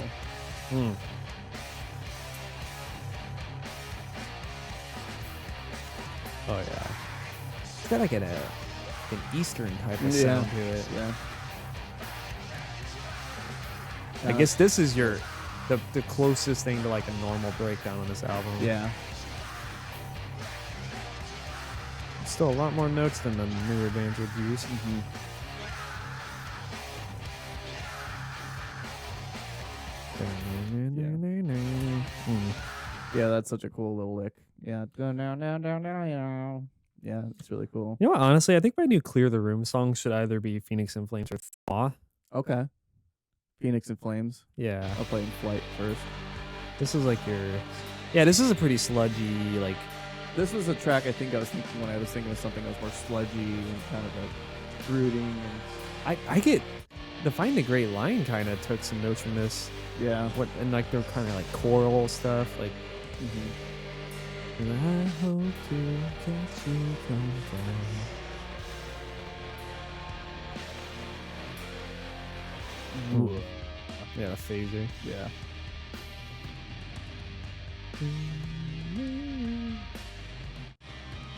Oh yeah, it's got like an Eastern type of sound to it. Yeah. I guess this is the closest thing to like a normal breakdown on this album. Yeah. Still a lot more notes than the newer bands would use. Mm-hmm. Yeah, that's such a cool little lick. Yeah. Yeah, it's really cool. You know what? Honestly, I think my new Clear the Room song should either be Phoenix in Flames or Thaw. Okay. Phoenix in Flames. Yeah. I'll play in Flight first. This is like this is a pretty sludgy, like. This was a track I think I was thinking when I was thinking of something that was more sludgy and kind of like brooding. And I get the Find the Great Line kind of took some notes from this. yeah. And like they're kind of like choral stuff, like. And I hope to catch you come down. Ooh. Yeah, a phaser. Yeah.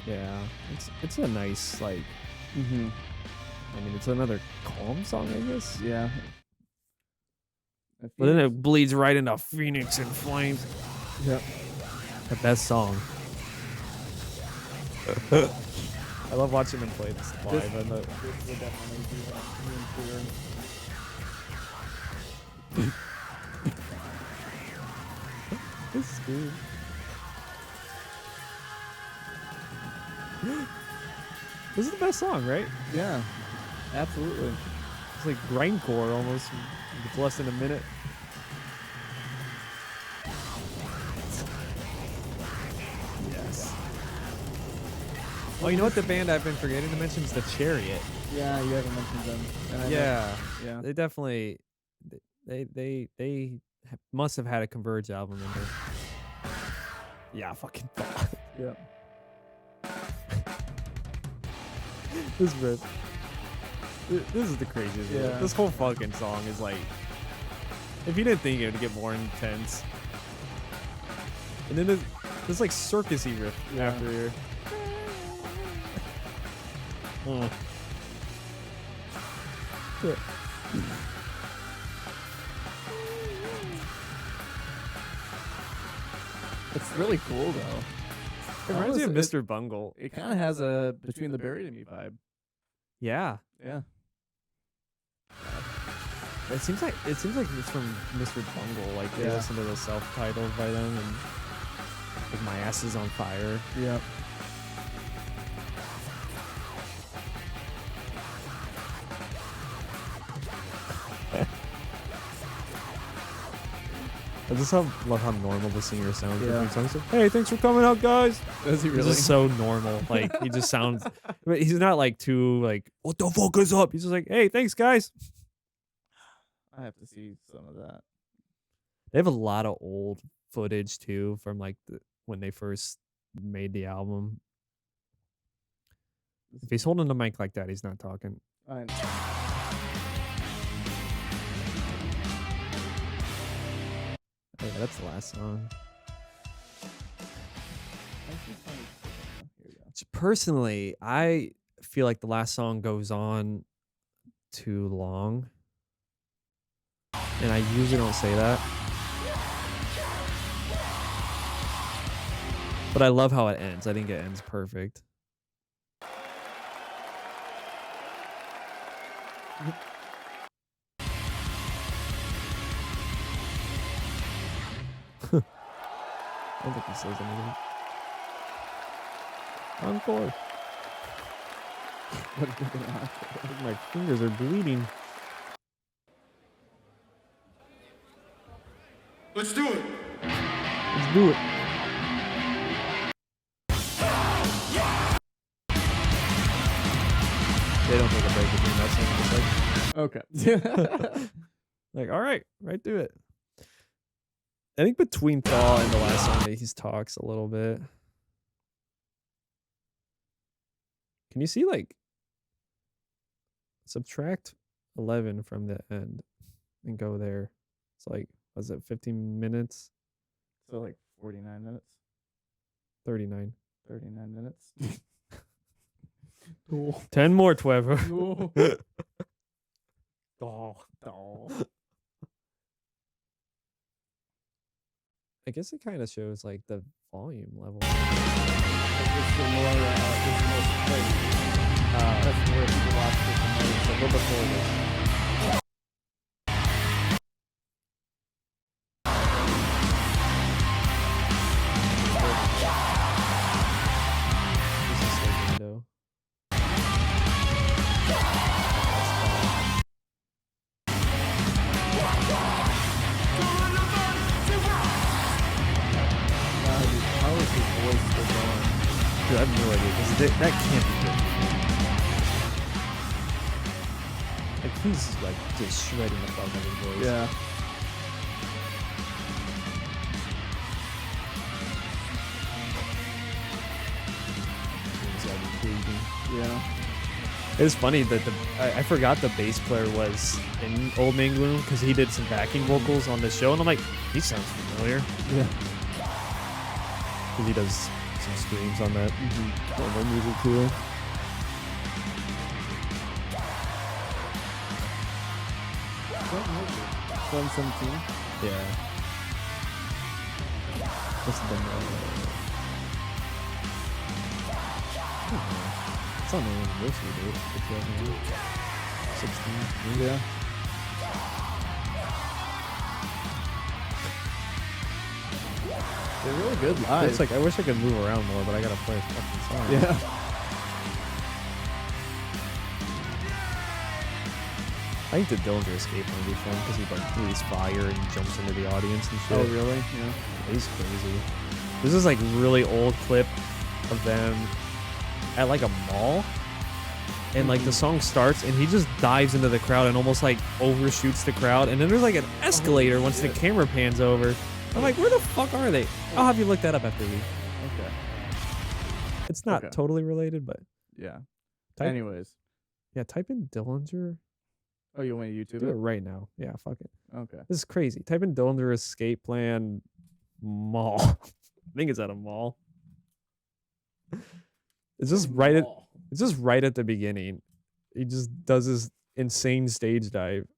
Yeah, it's a nice like. I mean, it's another calm song, I guess. Yeah. But then it bleeds right into Phoenix in Flames. Yep. The best song. I love watching them play this live. This would definitely be clear. This is good. This is the best song, right? Yeah. Absolutely. It's like grindcore almost. It's less than a minute. Yes. Oh, you know what the band I've been forgetting to mention is the Chariot. Yeah, you haven't mentioned them. And Yeah. Yeah. They definitely they must have had a Converge album in there. Yeah, fucking thought. Yeah. This riff. This is the craziest. Yeah. This whole fucking song is like, if you didn't think it would get more intense. And then this like circusy riff after here. It's really cool though. It reminds me of Mr. Bungle. It kind of has a Between the Buried and Me vibe. Yeah. Yeah. It seems like it's from Mr. Bungle. Like they listen to the self-titled by them and like My Ass Is on Fire. Yeah. I just love how normal the singer sounds. Yeah. Songs like, hey, thanks for coming out, guys. Is he He's really? just so normal. Like he just sounds. But he's not like too like what the fuck is up. He's just like, hey, thanks, guys. I have to see some of that. They have a lot of old footage too from like when they first made the album. If he's holding the mic like that, he's not talking. I know. Oh, yeah, that's the last song. Personally, I feel like the last song goes on too long. And I usually don't say that. But I love how it ends. I think it ends perfect. I don't think he says anything. Encore. What are you doing? My fingers are bleeding. Let's do it. Let's do it. They don't take a break between that song. Just Okay. like, all right, right through it. I think between Thaw and the last song, he talks a little bit. Can you see, like, subtract 11 from the end and go there? It's like, was it 15 minutes? So like 49 minutes. 39. 39 minutes. 10 more, Trevor. Oh. I guess it kind of shows like the volume level. It's the more, this is the most played. That's where people watch it the most. A little before this. This is the window. How is his voice still going? Dude, I have no idea because that can't be good. Like he's like just shredding the fuck out of his voice. Yeah. He's gotta be breathing. Yeah. It's funny that I forgot the bass player was in Old Man Gloom because he did some backing vocals on the show, and I'm like, he sounds familiar. Yeah. Because he does some screams on that jungle music too. 2017. Yeah. What's the it's on the anniversary date. 16. Yeah. They're really good live. It's like I wish I could move around more, but I gotta play a fucking song. Yeah. I think the Dillinger escape might be fun because he like breathes fire and jumps into the audience and shit. Oh, really? Yeah. He's crazy. This is like really old clip of them at like a mall. And like the song starts and he just dives into the crowd and almost like overshoots the crowd. And then there's like an escalator once the camera pans over. I'm like, where the fuck are they? I'll have you look that up after we. Okay. It's not Okay. totally related, but Yeah. Type- Anyways. yeah, type in Dillinger. Oh, you want to YouTube Do it it? right now. Yeah, fuck it. Okay. This is crazy. Type in Dillinger escape plan mall. I think it's at a mall. It's just right at it's just right at the beginning. He just does this insane stage dive.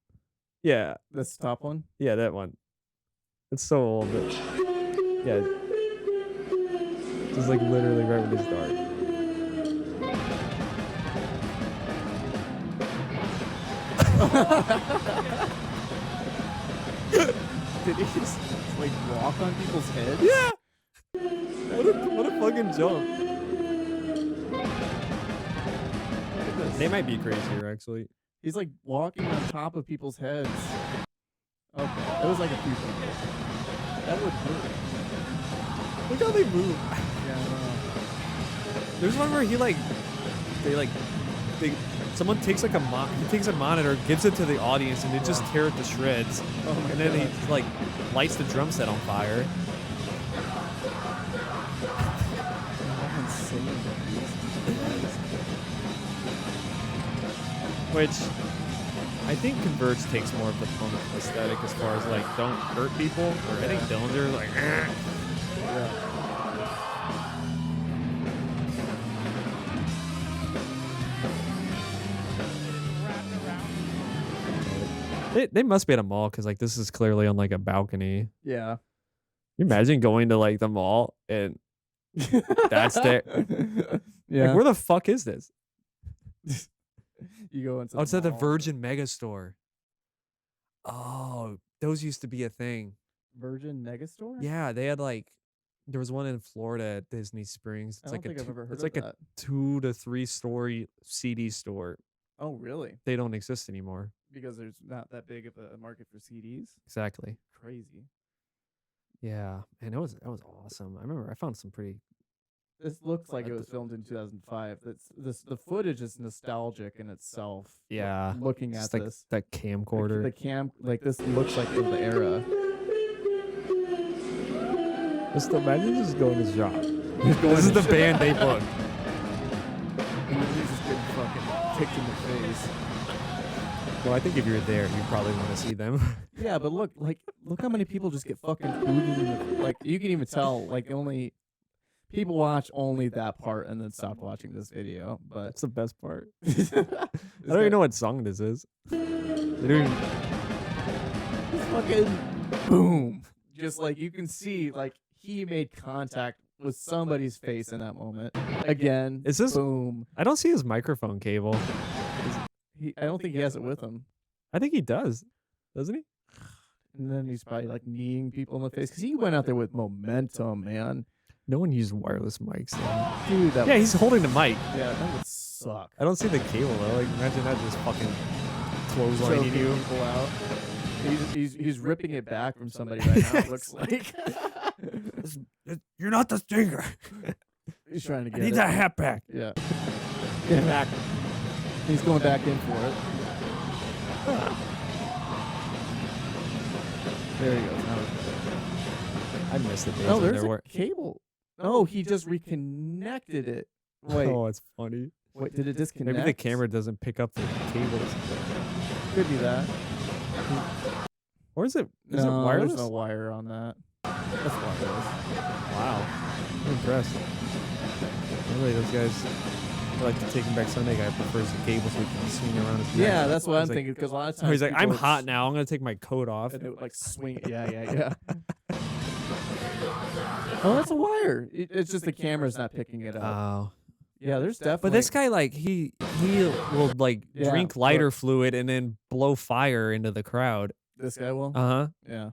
Yeah, That's the top one? yeah, that one. It's so old, but yeah. Just like literally right when they start. Did he just like walk on people's heads? Yeah. What a fucking jump. Look at this. They might be crazier actually. He's like walking on top of people's heads. Okay. It was like a few people. That would hurt. Look how they move. Yeah, I know. There's one where he like someone takes like he takes a monitor, gives it to the audience, and they just tear it to shreds. Oh my And then God. he like lights the drum set on fire. How insane that is. Which I think Converge takes more of the punk aesthetic as far as like don't hurt people. Or I think Dillinger like Yeah. they must be at a mall because like this is clearly on like a balcony. Yeah. You imagine going to like the mall and that's there. Yeah. Like where the fuck is this? You go into Oh, it's at the mall. Virgin Megastore. Oh, those used to be a thing. Virgin Megastore? Yeah, they had like there was one in Florida at Disney Springs. I It's don't like think I've ever heard it's of like that. a 2 to 3 story CD store. Oh, really? They don't exist anymore. Because there's not that big of a market for CDs? Exactly. Crazy. Yeah, and that was awesome. I remember I found some pretty. This looks like it was filmed in 2005. The footage is nostalgic in itself. Yeah, looking just at like this, that camcorder. the cam, like this looks like from the era. Just imagine just going to shop. This is the band they booked. And then he's just getting fucking kicked in the face. Well, I think if you're there, you probably want to see them. Yeah, but look how many people just get fucking booted in the, like you can even tell like only people watch only that part and then stop watching this video. But That's the best part. I this don't guy- even know what song this is. They don't even- fucking boom. Just like you can see, like he made contact with somebody's face in that moment. Again, Is this- boom? I don't see his microphone cable. I don't think he has it with him. I think he does, doesn't he? And then he's probably like kneeing people in the face because he went out there with momentum, man. No one used wireless mics. Though. Dude, that Yeah, he's holding the mic. yeah, that would suck. I don't see the cable though. Like, imagine that just fucking clotheslining Choking you. people out. He's ripping it back from somebody right now. It looks like You're not the stinger. he's trying to I get need it. that hat back. Yeah, get it back. He's going back in for it. There he goes. Now I missed the days oh, when there's there a were. cable. Oh, he just reconnected it. Wait, Oh, it's funny. wait, did it disconnect? Maybe the camera doesn't pick up the cables. Could be that. Or is it? Is No, it wireless? there's no wire on that. That's wireless. Wow, I'm impressed. Really, those guys. Like the Taking Back Sunday guy prefers the cable so he can swing around his neck. Yeah, that's what I'm He's like- thinking. Because a lot of Oh, times he's like, I'm people hot now. I'm gonna take my coat off. and it would like swing. Yeah. Oh, that's a wire. It's just the camera's not picking it up. Oh, Yeah, there's definitely. but this guy like he will like Yeah, drink but- lighter fluid and then blow fire into the crowd. This guy will. Uh huh. Yeah.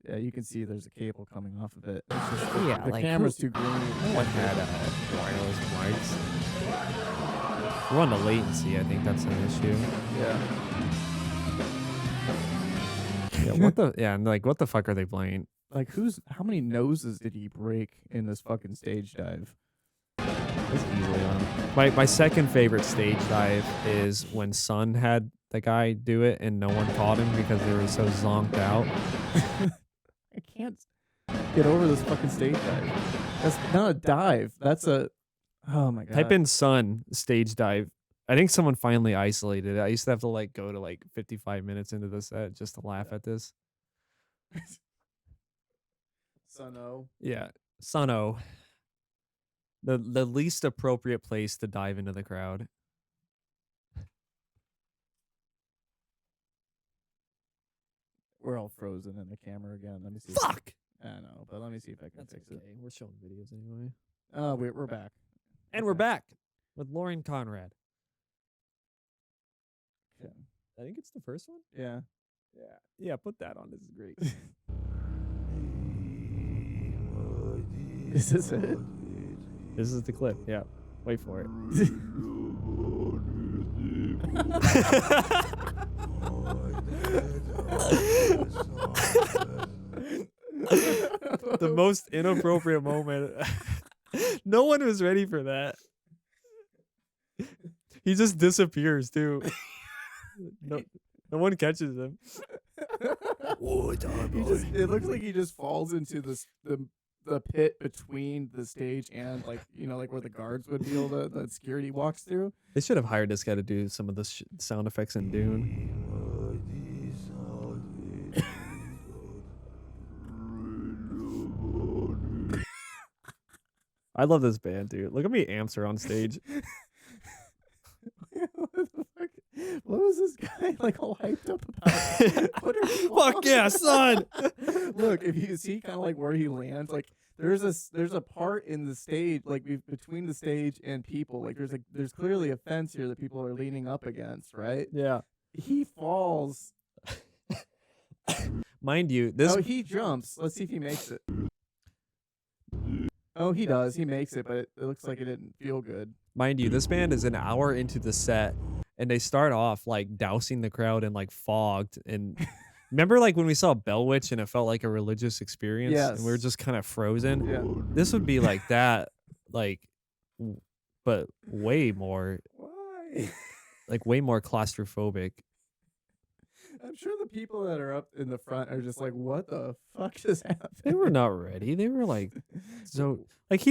Yeah, you can see there's a cable coming off of it. It's just Yeah, the like, camera's who- too green. No one had wireless mics. We're on the latency. I think that's an issue. Yeah. Yeah. What the? Yeah. And like, what the fuck are they playing? Like, how many noses did he break in this fucking stage dive? That's easily on. My second favorite stage dive is when Sun had the guy do it and no one caught him because they were so zonked out. I can't get over this fucking stage dive. That's not a dive. That's a. Oh my god. Type in Sun stage dive. I think someone finally isolated it. I used to have to like go to like 55 minutes into the set just to laugh at this. Suno. Yeah. Suno. The least appropriate place to dive into the crowd. We're all frozen in the camera again. Let me see. Fuck. I know, but let me see if I can fix it. We're showing videos anyway. Oh, we're back. And we're Okay. back with Lauren Conrad. Okay. I think it's the first one. Yeah. Yeah, put that on. This is great. Is this it? This is the clip. Yeah. Wait for it. The most inappropriate moment. No one was ready for that. He just disappears too. No one catches him. It looks like he just falls into the pit between the stage and like where the guards would be able to that security walks through. They should have hired this guy to do some of the sound effects in Dune. I love this band, dude. Look at me answer on stage. What the fuck? What was this guy like all hyped up about? What are you Fuck on? yeah, son! Look, if you see kind of like where he lands, like there's a part in the stage, like between the stage and people, like there's clearly a fence here that people are leaning up against, right? Yeah. He falls. Mind you, this Oh, he jumps. Let's see if he makes it. Oh, he does. He makes it, but it looks like it didn't feel good. Mind you, this band is an hour into the set, and they start off like dousing the crowd in like fogged and Remember, like when we saw Bell Witch and it felt like a religious experience, and we were Yes. just kind of frozen. Yeah. This would be like that, like, but way more, Why? like way more claustrophobic. I'm sure the people that are up in the front are just like, what the fuck just happened? They were not ready. They were like, so like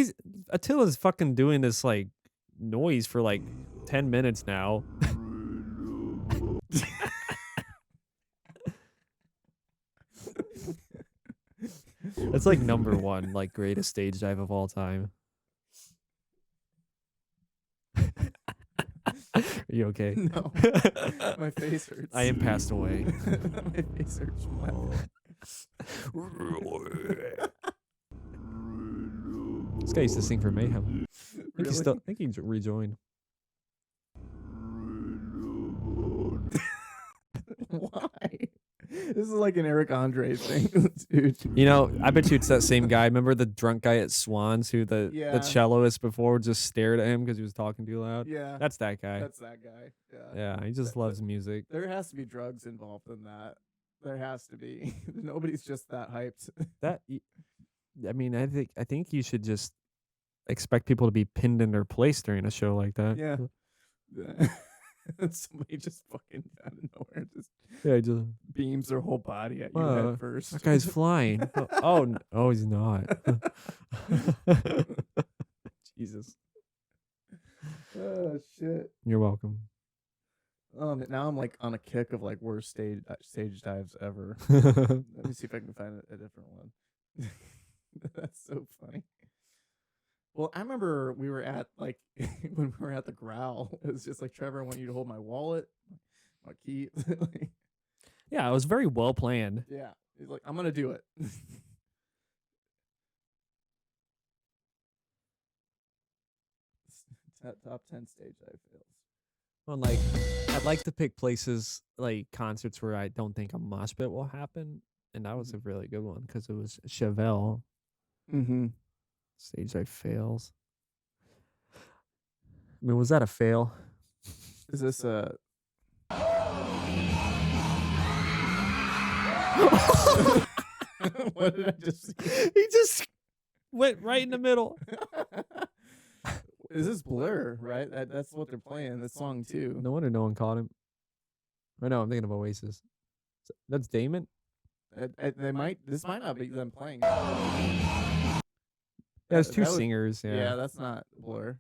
Attila's fucking doing this like noise for like 10 minutes now. That's like number one, like greatest stage dive of all time. Are you okay? No. My face hurts. I am passed away. My face hurts from laughing. This guy used to sing for Mayhem. Really? I think he rejoined. Why? This is like an Eric Andre thing, dude. You know, I bet you it's that same guy. Remember the drunk guy at Swans who the Yeah. celloist before just stared at him because he was talking too loud? Yeah. That's that guy. That's that guy. Yeah. Yeah, he just loves music. There has to be drugs involved in that. There has to be. Nobody's just that hyped. I mean, I think you should just expect people to be pinned in their place during a show like that. Yeah. Somebody just fucking out of nowhere just Just beams their whole body at you Wow, head first. that guy's flying. Oh, he's not. Jesus. Oh shit. You're welcome. Now I'm like on a kick of like worst stage dives ever. Let me see if I can find a different one. That's so funny. Well, I remember we were at like when we were at the Growl. It was just like, Trevor, I want you to hold my wallet, my key. Like, Yeah, it was very well planned. yeah, he's like, I'm gonna do it. Top 10 stage dive fails. Well, like, I'd like to pick places like concerts where I don't think a mosh pit will happen, and that was a really good one because it was Chevelle. Mm-hmm. Stage dive fails. I mean, was that a fail? Is this a? What did I just see? He just went right in the middle. Is this Blur, right? That's what they're playing, this song too. No wonder no one caught him. I know, I'm thinking of Oasis. That's Damon? This might not be them playing. Yeah, there's two That was- singers. Yeah, that's not Blur.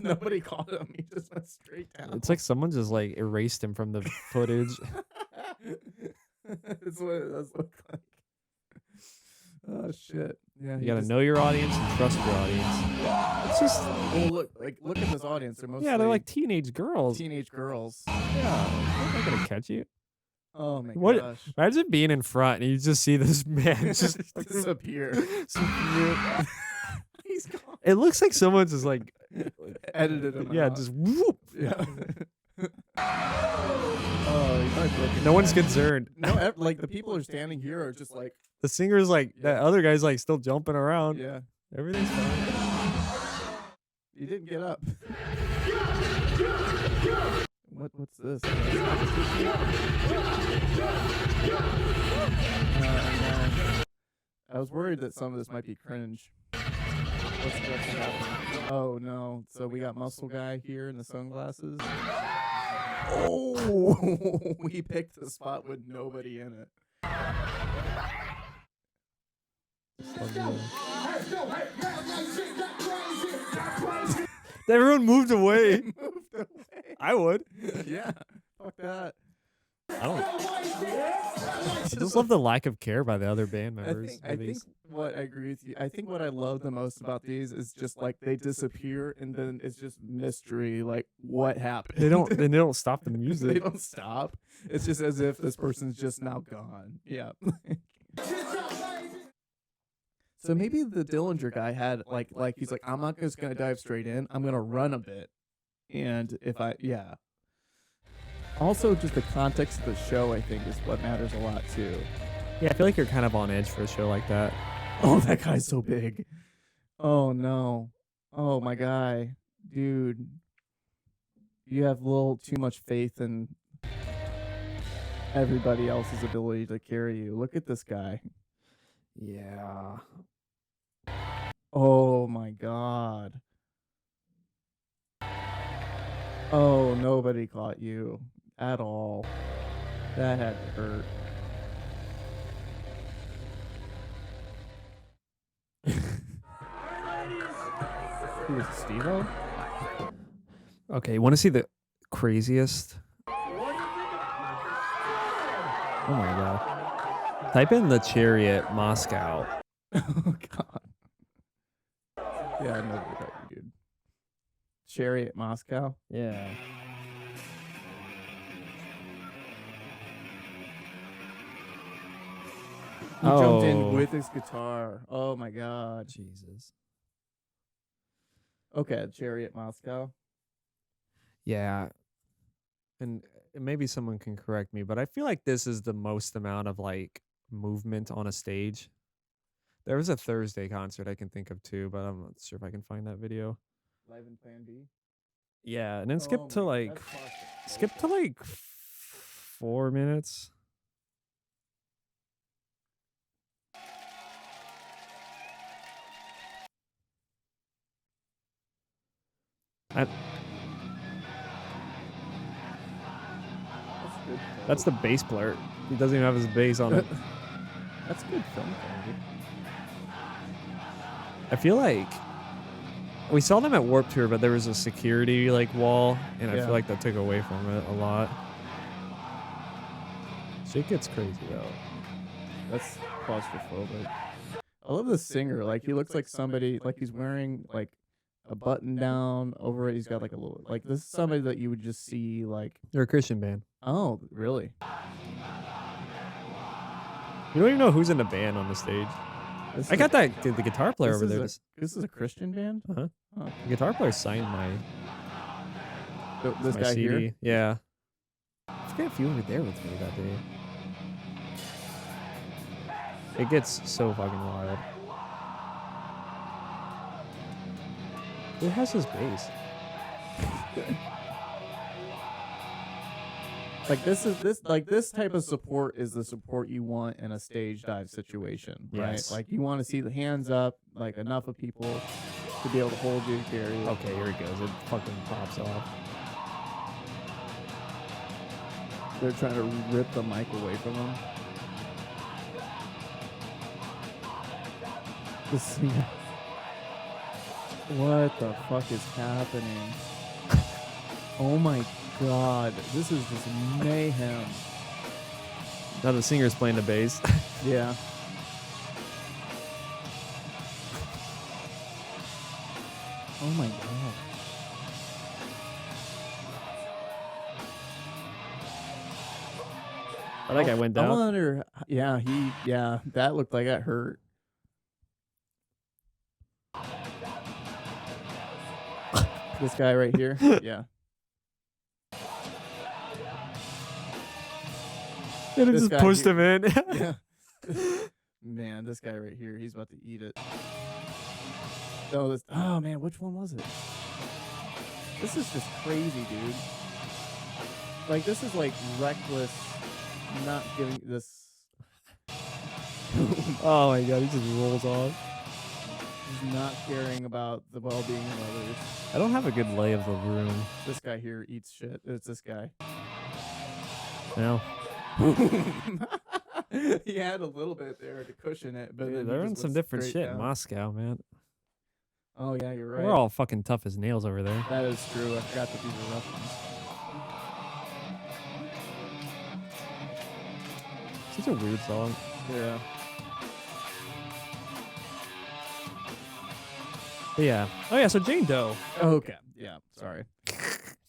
Nobody caught him. He just went straight down. It's like someone just like erased him from the footage. That's what it does look like. Oh shit! Yeah, You gotta know your audience and trust your audience. It's just Well, look at this audience. They're mostly they're like teenage girls. teenage girls. Yeah, they're not gonna catch you. Oh my What- gosh! Imagine being in front and you just see this man just Disappear. He's gone. It looks like someone just like Edited him. yeah, out. just whoop. Yeah. Oh, he might look No one's back. concerned. No, like the people are standing here are just like, The singer's like that other guy's like still jumping around. yeah. Everything's fine. He didn't get up. What's this? I was worried that some of this might be cringe. What's happening? Oh no! So we got Muscle Guy here in the sunglasses. Oh, we picked the spot with nobody in it. Everyone moved away. Moved away. I would. Yeah, fuck that. I just love the lack of care by the other band members. I think what I agree with you. I think what I love the most about these is just like they disappear and then it's just mystery. Like what happened? they don't stop the They music. don't stop. It's just as if this person's just now gone. Yeah. So maybe the Dillinger guy had like he's like, I'm not just gonna dive straight in. I'm gonna run a bit, and if yeah. Also, just the context of the show, I think, is what matters a lot too. Yeah, I feel like you're kind of on edge for a show like that. Oh, that guy's so big. Oh no. Oh my guy, dude. You have a little too much faith in everybody else's ability to carry you. Look at this guy. Yeah. Oh my god. Oh, nobody caught you at all. That had to hurt. Who was Steve-O? Okay, you want to see the craziest? Oh my god. Type in the Chariot Moscow. Oh god. Yeah, nobody caught you, dude. Chariot Moscow? Yeah. He jumped in with his guitar. Oh my god. Jesus. Okay, Chariot Moscow. Yeah. And maybe someone can correct me, but I feel like this is the most amount of like movement on a stage. There was a Thursday concert I can think of too, but I'm not sure if I can find that video. Live in Plan B. Yeah, and then Oh skip my to God, like that's classic. skip to like 4 minutes. That's good. That's the bass player. He doesn't even have his bass on it. That's good film quality. I feel like we saw them at Warped Tour, but there was a security like wall, and I Yeah. feel like that took away from it a lot. Shit gets crazy though. That's claustrophobic. I love the singer. Like, he looks like somebody, like he's wearing like a button down over it. He's got like a little, like, this is somebody that you would just see like, They're a Christian band. oh, really? You don't even know who's in the band on the stage. This I is got that the guitar player this over is there. This is a Christian band? Uh-huh. Oh. The guitar player signed my This my guy CD. here? Yeah. I forget if you were there with me that day. It gets so fucking wild. Who has his bass? Like, this type of support is the support you want in a stage dive situation, right? Yes. Like, you want to see the hands up, like enough of people to be able to hold you and carry you. Okay, here it goes. It fucking pops off. They're trying to rip the mic away from them. The singer. What the fuck is happening? Oh my god, this is just mayhem. Now the singer's playing the bass. Yeah. Oh my god. I think I went I down. wonder, yeah, that looked like it hurt. This guy right here? Yeah. And it This just guy pushed here. him in. Yeah. Man, this guy right here, he's about to eat it. Oh man, which one was it? This is just crazy, dude. Like, this is like reckless, not giving this. Oh my god, he just rolls off. He's not caring about the well-being of others. I don't have a good lay of the room. This guy here eats shit. It's this guy. No. He had a little bit there to cushion it, but then he They're in just some went different straight shit in down. Moscow, man. Oh yeah, you're right. We're all fucking tough as nails over there. That is true. I forgot that these are Russians. Such a weird song. Yeah. But yeah. Oh yeah, so Jane Doe. Okay. Yeah. Sorry.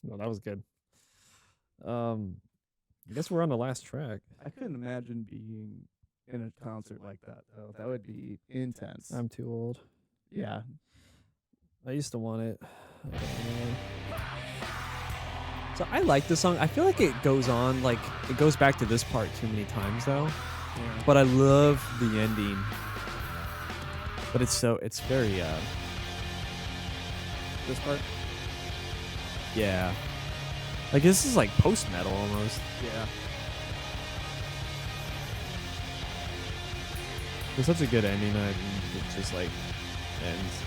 No, that was good. I guess we're on the last track. I couldn't imagine being in a concert like that though. That would be intense. I'm too old. Yeah. I used to want it. Oh, man. So I like this song. I feel like it goes on, like, it goes back to this part too many times, though. Yeah. But I love the ending. But it's very, This part? yeah. Like, this is like post-metal almost. Yeah. It's such a good ending that it just like ends.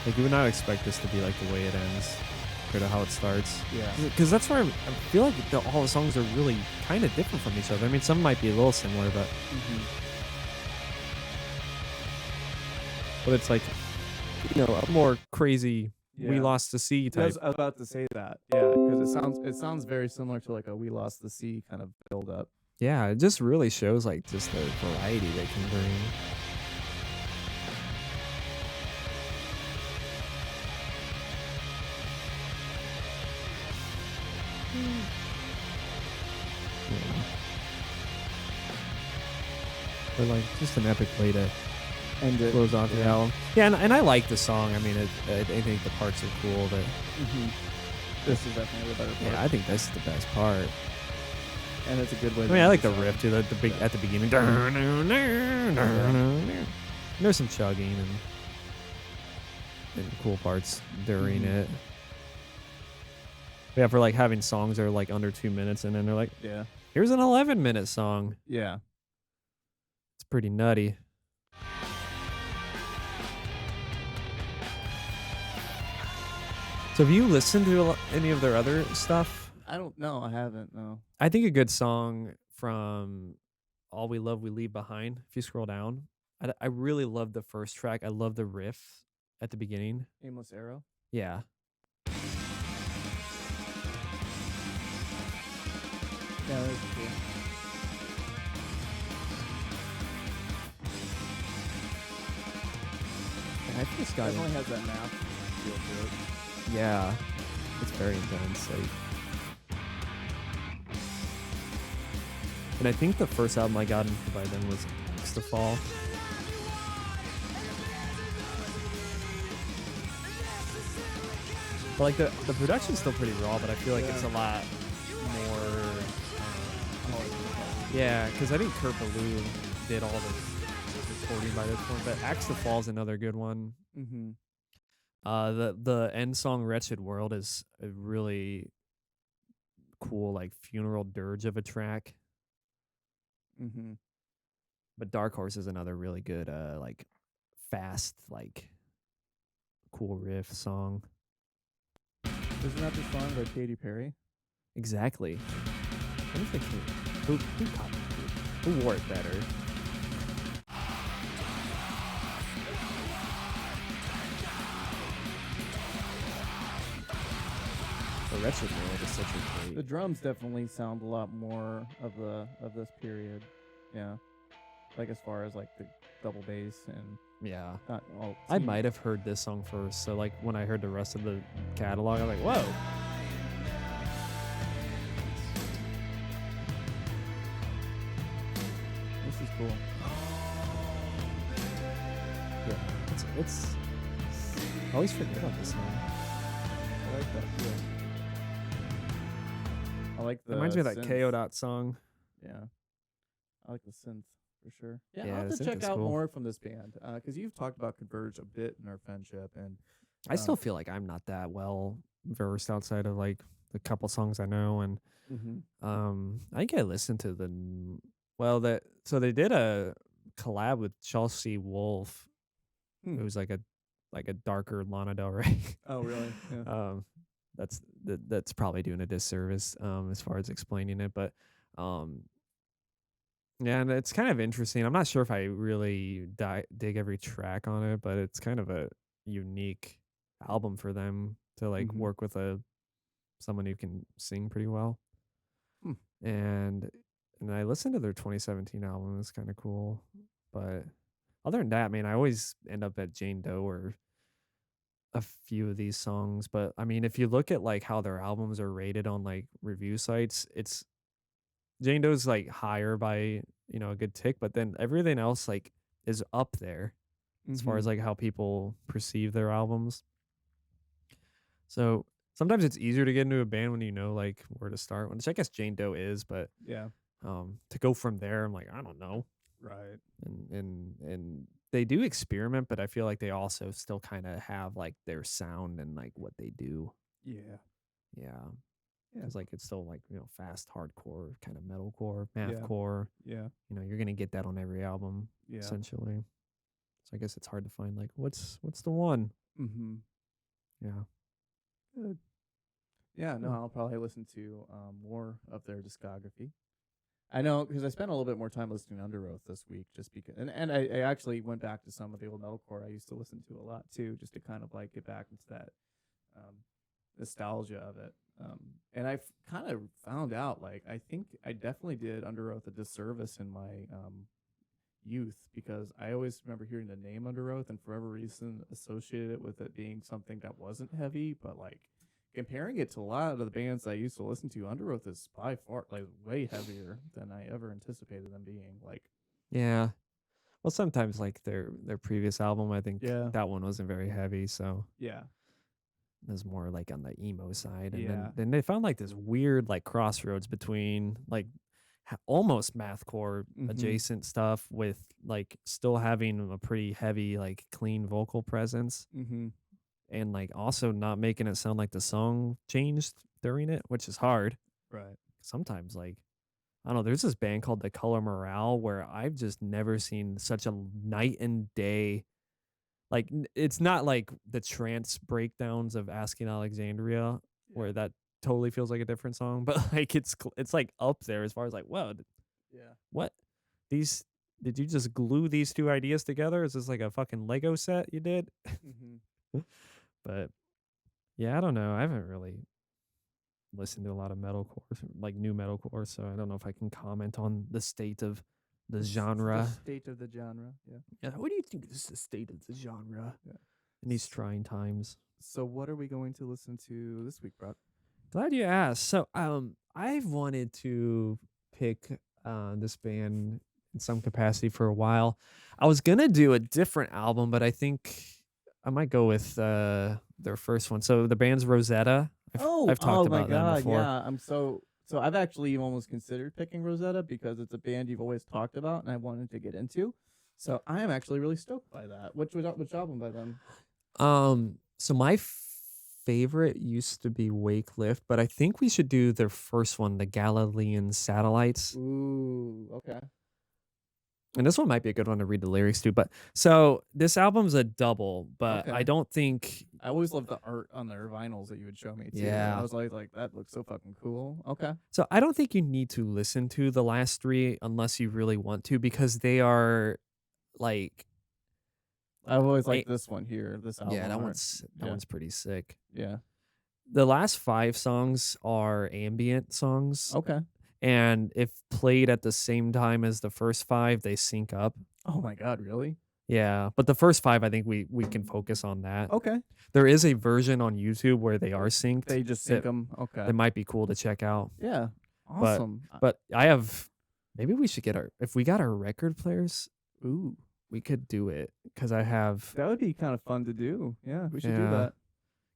Like you would not expect this to be like the way it ends, compared to how it starts. Yeah. Because that's where I feel like all the songs are really kind of different from each other. I mean, some might be a little similar, but it's like, you know, a more crazy "We Yeah. Lost the Sea" I type. was about to say that. Yeah, because it sounds very similar to like a "We Lost the Sea" kind of build up. Yeah, it just really shows like just the variety they can bring. Yeah. But like just an epic way to And it close off the album. Yeah, and I like the song. I mean, I think the parts are cool. But This is definitely the better part. yeah, I think this is the best part. And it's a good way. I to mean, I end like the song. riff too. The big at the beginning. There's some chugging and cool parts during it. Yeah, for like having songs that are like under 2 minutes, and then they're like, Yeah. here's an 11-minute song. Yeah. It's pretty nutty. So have you listened to any of their other stuff? I don't know. I haven't. No. I think a good song from All We Love We Leave Behind, if you scroll down, I really love the first track. I love the riff at the beginning. Aimless Arrow. Yeah. Yeah, that's cool. I think it's got Definitely has that math feel to it. yeah. It's very intense. Like, and I think the first album I got into by then was Next to Fall. But like the production's still pretty raw, but I feel like it's a lot more. Yeah, because I think Kurt Ballou did all the recording by this point. But Axe to Fall's another good one. Mm-hmm. The end song "Wretched World" is a really cool, like funeral dirge of a track. Mm-hmm. But Dark Horse is another really good, like fast, like cool riff song. Isn't that the song by Katy Perry? Exactly. What if they who copied it? Who wore it better? The Wretched World is such a The great. drums definitely sound a lot more of this period. Yeah. Like as far as like the double bass and Yeah. not all. I might have heard this song first, so like when I heard the rest of the catalog, I'm like, whoa. This is cool. Yeah. It's I always forget about this song. I like that too. I like the. It reminds me of that synth. KO Dot song. Yeah. I like the synth for sure. Yeah, Yeah, I'll have the to synth check is out cool. more from this band because you've talked about Converge a bit in our friendship, and I still feel like I'm not that well versed outside of like the couple songs I know, and I think I listened to so they did a collab with Chelsea Wolfe, who's like a darker Lana Del Rey. Oh really? Yeah. That's probably doing a disservice as far as explaining it, but yeah, and it's kind of interesting. I'm not sure if I really dig every track on it, but it's kind of a unique album for them to like work with someone who can sing pretty well. And I listened to their 2017 album. It's kind of cool, but other than that, man, I always end up at Jane Doe or a few of these songs. But I mean, if you look at like how their albums are rated on like review sites, it's Jane Doe's like higher by, a good tick, but then everything else like is up there as far as like how people perceive their albums. So sometimes it's easier to get into a band when you know like where to start, which I guess Jane Doe is, but Yeah. to go from there, I'm like, I don't know. Right. And they do experiment, but I feel like they also still kind of have like their sound and like what they do. Yeah. Yeah. Yeah. because like it's still like fast hardcore kind of metalcore, Yeah. mathcore. Yeah. You're gonna get that on every album Yeah. essentially. So I guess it's hard to find like what's the one. Mm-hmm. Yeah. Good. Yeah, no, Hmm. I'll probably listen to more of their discography. I know because I spent a little bit more time listening to Under Oath this week, just because, and I actually went back to some of the old metalcore I used to listen to a lot too, just to kind of like get back into that um, nostalgia of it. And I kind of found out like I think I definitely did Under Oath a disservice in my youth because I always remember hearing the name Under Oath and for whatever reason associated it with it being something that wasn't heavy, but like comparing it to a lot of the bands I used to listen to, Under Oath is by far like way heavier than I ever anticipated them being. Like, Yeah. Well, sometimes like their previous album, I think yeah, that one wasn't very heavy, so yeah, it was more like on the emo side. And yeah, then they found like this weird like crossroads between like almost mathcore adjacent stuff with like still having a pretty heavy like clean vocal presence and like also not making it sound like the song changed during it, which is hard. right, Sometimes like I don't know, there's this band called The Color Morale where I've just never seen such a night and day. Like it's not like the trance breakdowns of Asking Alexandria where that totally feels like a different song, but like it's like up there as far as like, whoa, yeah, what? These did you just glue these two ideas together? Is this like a fucking Lego set you did? But yeah, I don't know. I haven't really listened to a lot of metalcore, like new metalcore, so I don't know if I can comment on the state of the genre. the state of the genre. Yeah. Yeah, what do you think is the state of the genre Yeah. in these trying times? So what are we going to listen to this week, Brock? Glad you asked. So, I've wanted to pick this band in some capacity for a while. I was gonna do a different album, but I think I might go with their first one. So the band's Rosetta. I've talked my about them God, before. yeah. I'm so I've actually almost considered picking Rosetta because it's a band you've always talked about and I wanted to get into. So I am actually really stoked by that. Which album by them? So my favorite used to be Wake Lift, but I think we should do their first one, the Galilean Satellites. Ooh, okay. And this one might be a good one to read the lyrics to. But so this album's a double, but Okay. I don't think. I always loved the art on their vinyls that you would show me too. Yeah. I was like that looks so fucking cool. Okay. So I don't think you need to listen to the last three unless you really want to, because they are like. I've always liked this one here. This album. Yeah, that art. one's pretty sick. Yeah. The last 5 songs are ambient songs. Okay. And if played at the same time as the first 5, they sync up. Oh my God, really? Yeah, but the first 5, I think we can focus on that. Okay. There is a version on YouTube where they are synced. They just sync them. Okay. It might be cool to check out. Yeah. Awesome. But I have, maybe we should get if we got our record players, Ooh, we could do it, because I have, that would be kind of fun to do. Yeah, we should do that.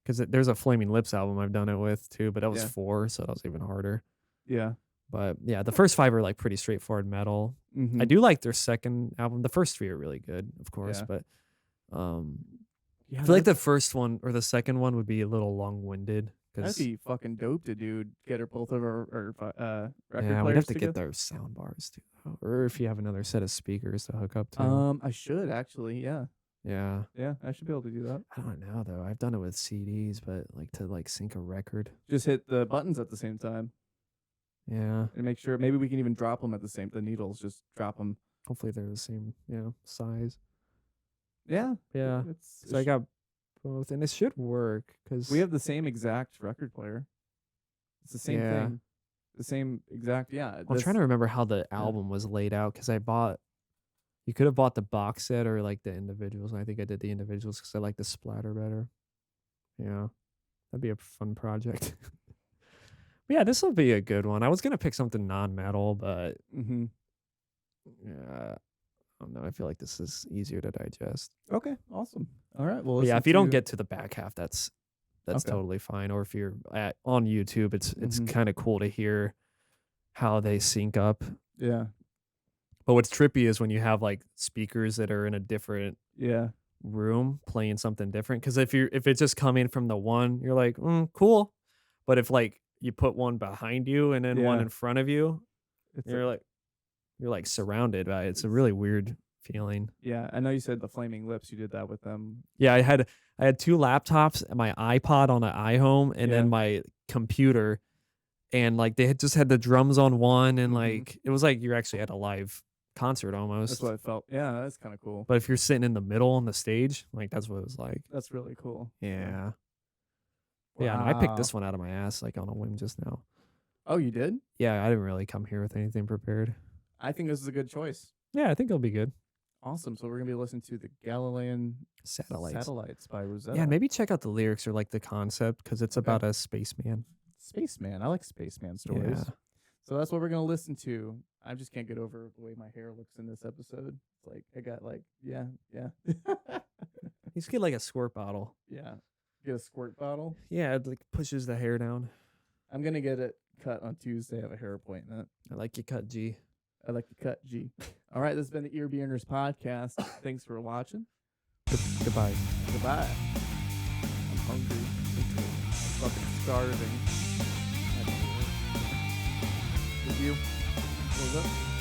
because there's a Flaming Lips album I've done it with too, but that was Yeah. 4, so that was even harder. Yeah. But yeah, the first 5 are like pretty straightforward metal. Mm-hmm. I do like their second album. The first 3 are really good, of course, Yeah. but Yeah, I feel like the first one or the second one would be a little long-winded. that'd be fucking dope to do. Get her both of our record Yeah, we'd players have to together. get those sound bars too, or if you have another set of speakers to hook up to. I should actually. Yeah. Yeah, Yeah, I should be able to do that. I don't know though. I've done it with CDs, but like to like sync a record. Just hit the buttons at the same time Yeah, and make sure. Maybe we can even drop them at the same. The needles, just drop them. hopefully they're the same, size. Yeah. Yeah, so I got both, and it should work because We have the same exact record player. It's the same Yeah. thing. The same exact. Yeah. I'm trying to remember how the album was laid out, because I bought. You could have bought the box set or like the individuals, and I think I did the individuals because I like the splatter better. Yeah, that'd be a fun project. But yeah, this will be a good one. I was gonna pick something non-metal, but Mm-hmm. yeah, I don't know. I feel like this is easier to digest. Okay. Awesome. All right. Well, But yeah, listen if you don't to- get to the back half, that's Okay. totally fine. Or if you're on YouTube, it's Mhm. kind of cool to hear how they sync up. Yeah. But what's trippy is when you have like speakers that are in a different Yeah. room playing something different. Because if it's just coming from the one, you're like, cool. But if like you put one behind you and then one Yeah. in front of you. It's You're like surrounded by it. It's a really weird feeling. yeah. I know you said the Flaming Lips. You did that with them. Yeah, I had 2 laptops, my iPod on an iHome, and Yeah. then my computer, and like they had just had the drums on one, and Mhm. like it was like you're actually at a live concert almost. That's what I felt. Yeah, that's kind of cool. But if you're sitting in the middle on the stage, like that's what it was like. That's really cool. Yeah. Yeah, and I picked Wow. this one out of my ass like on a whim just now. Oh, you did? Yeah, I didn't really come here with anything prepared. I think this is a good choice. Yeah, I think it'll be good. Awesome. So we're gonna be listening to the Galilean Satellites. by Rosetta. Yeah, maybe check out the lyrics or like the concept because it's Okay. about a spaceman. Spaceman. I like spaceman stories. Yeah. So that's what we're gonna listen to. I just can't get over the way my hair looks in this episode. It's like I got like yeah. You just get like a squirt bottle. Yeah. Get a squirt bottle. Yeah, it like pushes the hair down. I'm gonna get it cut on Tuesday. I have a hair appointment. I like your cut, G. I like to cut G. All right, this has been the Ear Beerners podcast. Thanks for watching. Goodbye. Goodbye. I'm hungry. I'm fucking starving. Did you? What was up?